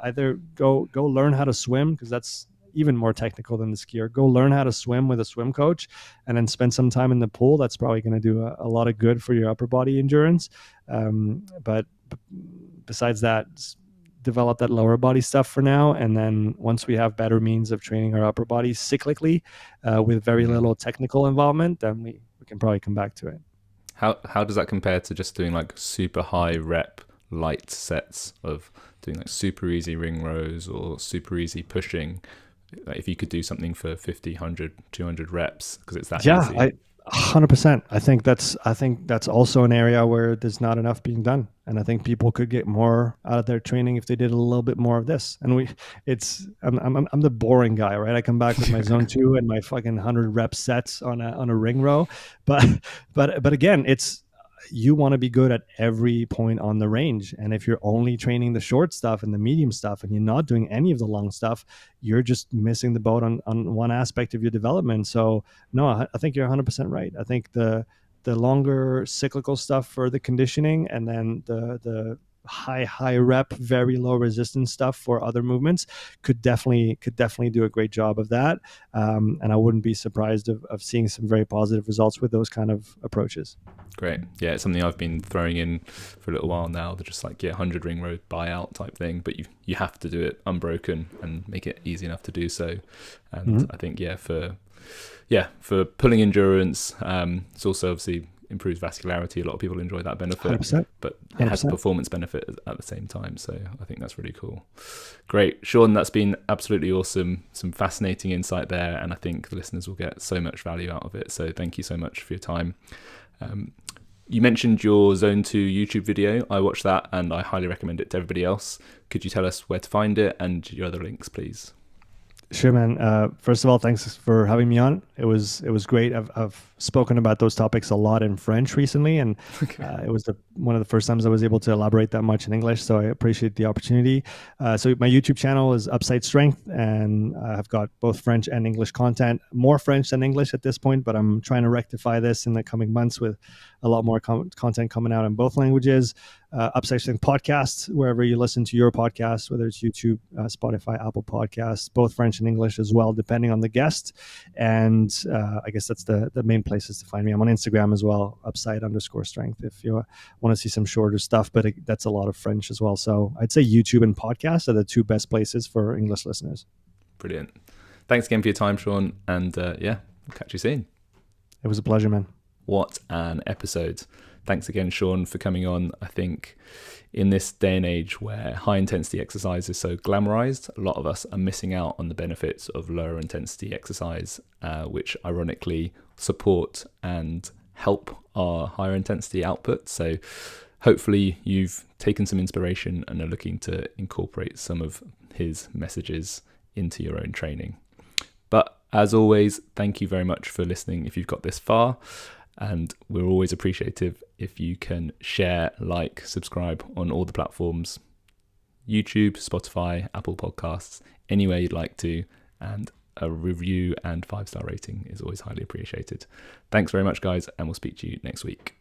either go learn how to swim, because that's even more technical than the skier. Go learn how to swim with a swim coach, and then spend some time in the pool. That's probably going to do a lot of good for your upper body endurance. But besides that, develop that lower body stuff for now, and then once we have better means of training our upper bodies cyclically with very little technical involvement, then we can probably come back to it. How does that compare to just doing like super high rep light sets of doing like super easy ring rows or super easy pushing? Like if you could do something for 50, 100, 200 reps, because it's that Yeah, easy. 100%. I think that's also an area where there's not enough being done, and I think people could get more out of their training if they did a little bit more of this. And I'm the boring guy, right? I come back with my zone 2 and my fucking 100 rep sets on a ring row, but but again, it's, you want to be good at every point on the range. And if you're only training the short stuff and the medium stuff and you're not doing any of the long stuff, you're just missing the boat on one aspect of your development. So no, I think you're 100% right. I think the longer cyclical stuff for the conditioning, and then the high rep, very low resistance stuff for other movements could definitely do a great job of that. And I wouldn't be surprised of seeing some very positive results with those kind of approaches. Great. Yeah, it's something I've been throwing in for a little while now. They're just like, 100 ring row buyout type thing, but you have to do it unbroken and make it easy enough to do so. And I think for pulling endurance, it's also obviously improves vascularity. A lot of people enjoy that benefit, 100%. but it has a performance benefit at the same time. So I think that's really cool. Great, Sean, that's been absolutely awesome. Some fascinating insight there, and I think the listeners will get so much value out of it. So thank you so much for your time. You mentioned your Zone 2 YouTube video. I watched that and I highly recommend it to everybody else. Could you tell us where to find it and your other links, please? Sure, man. First of all, thanks for having me on. It was great. I've spoken about those topics a lot in French recently, and it was one of the first times I was able to elaborate that much in English. So I appreciate the opportunity. So my YouTube channel is Upside Strength, and I've got both French and English content. More French than English at this point, but I'm trying to rectify this in the coming months with a lot more content coming out in both languages. Upside Strength podcast, wherever you listen to your podcast, whether it's YouTube, Spotify, Apple Podcasts, both French and English as well, depending on the guest. And I guess that's the main places to find me. I'm on Instagram as well, upside_strength, if you want to see some shorter stuff, but that's a lot of French as well. So I'd say YouTube and podcast are the two best places for English listeners. Brilliant. Thanks again for your time, Sean. And we'll catch you soon. It was a pleasure, man. What an episode. Thanks again, Sean, for coming on. I think in this day and age where high intensity exercise is so glamorized, a lot of us are missing out on the benefits of lower intensity exercise, which ironically support and help our higher intensity output. So hopefully you've taken some inspiration and are looking to incorporate some of his messages into your own training. But as always, thank you very much for listening if you've got this far. And we're always appreciative if you can share, like, subscribe on all the platforms, YouTube, Spotify, Apple Podcasts, anywhere you'd like to. And a review and 5-star rating is always highly appreciated. Thanks very much, guys, and we'll speak to you next week.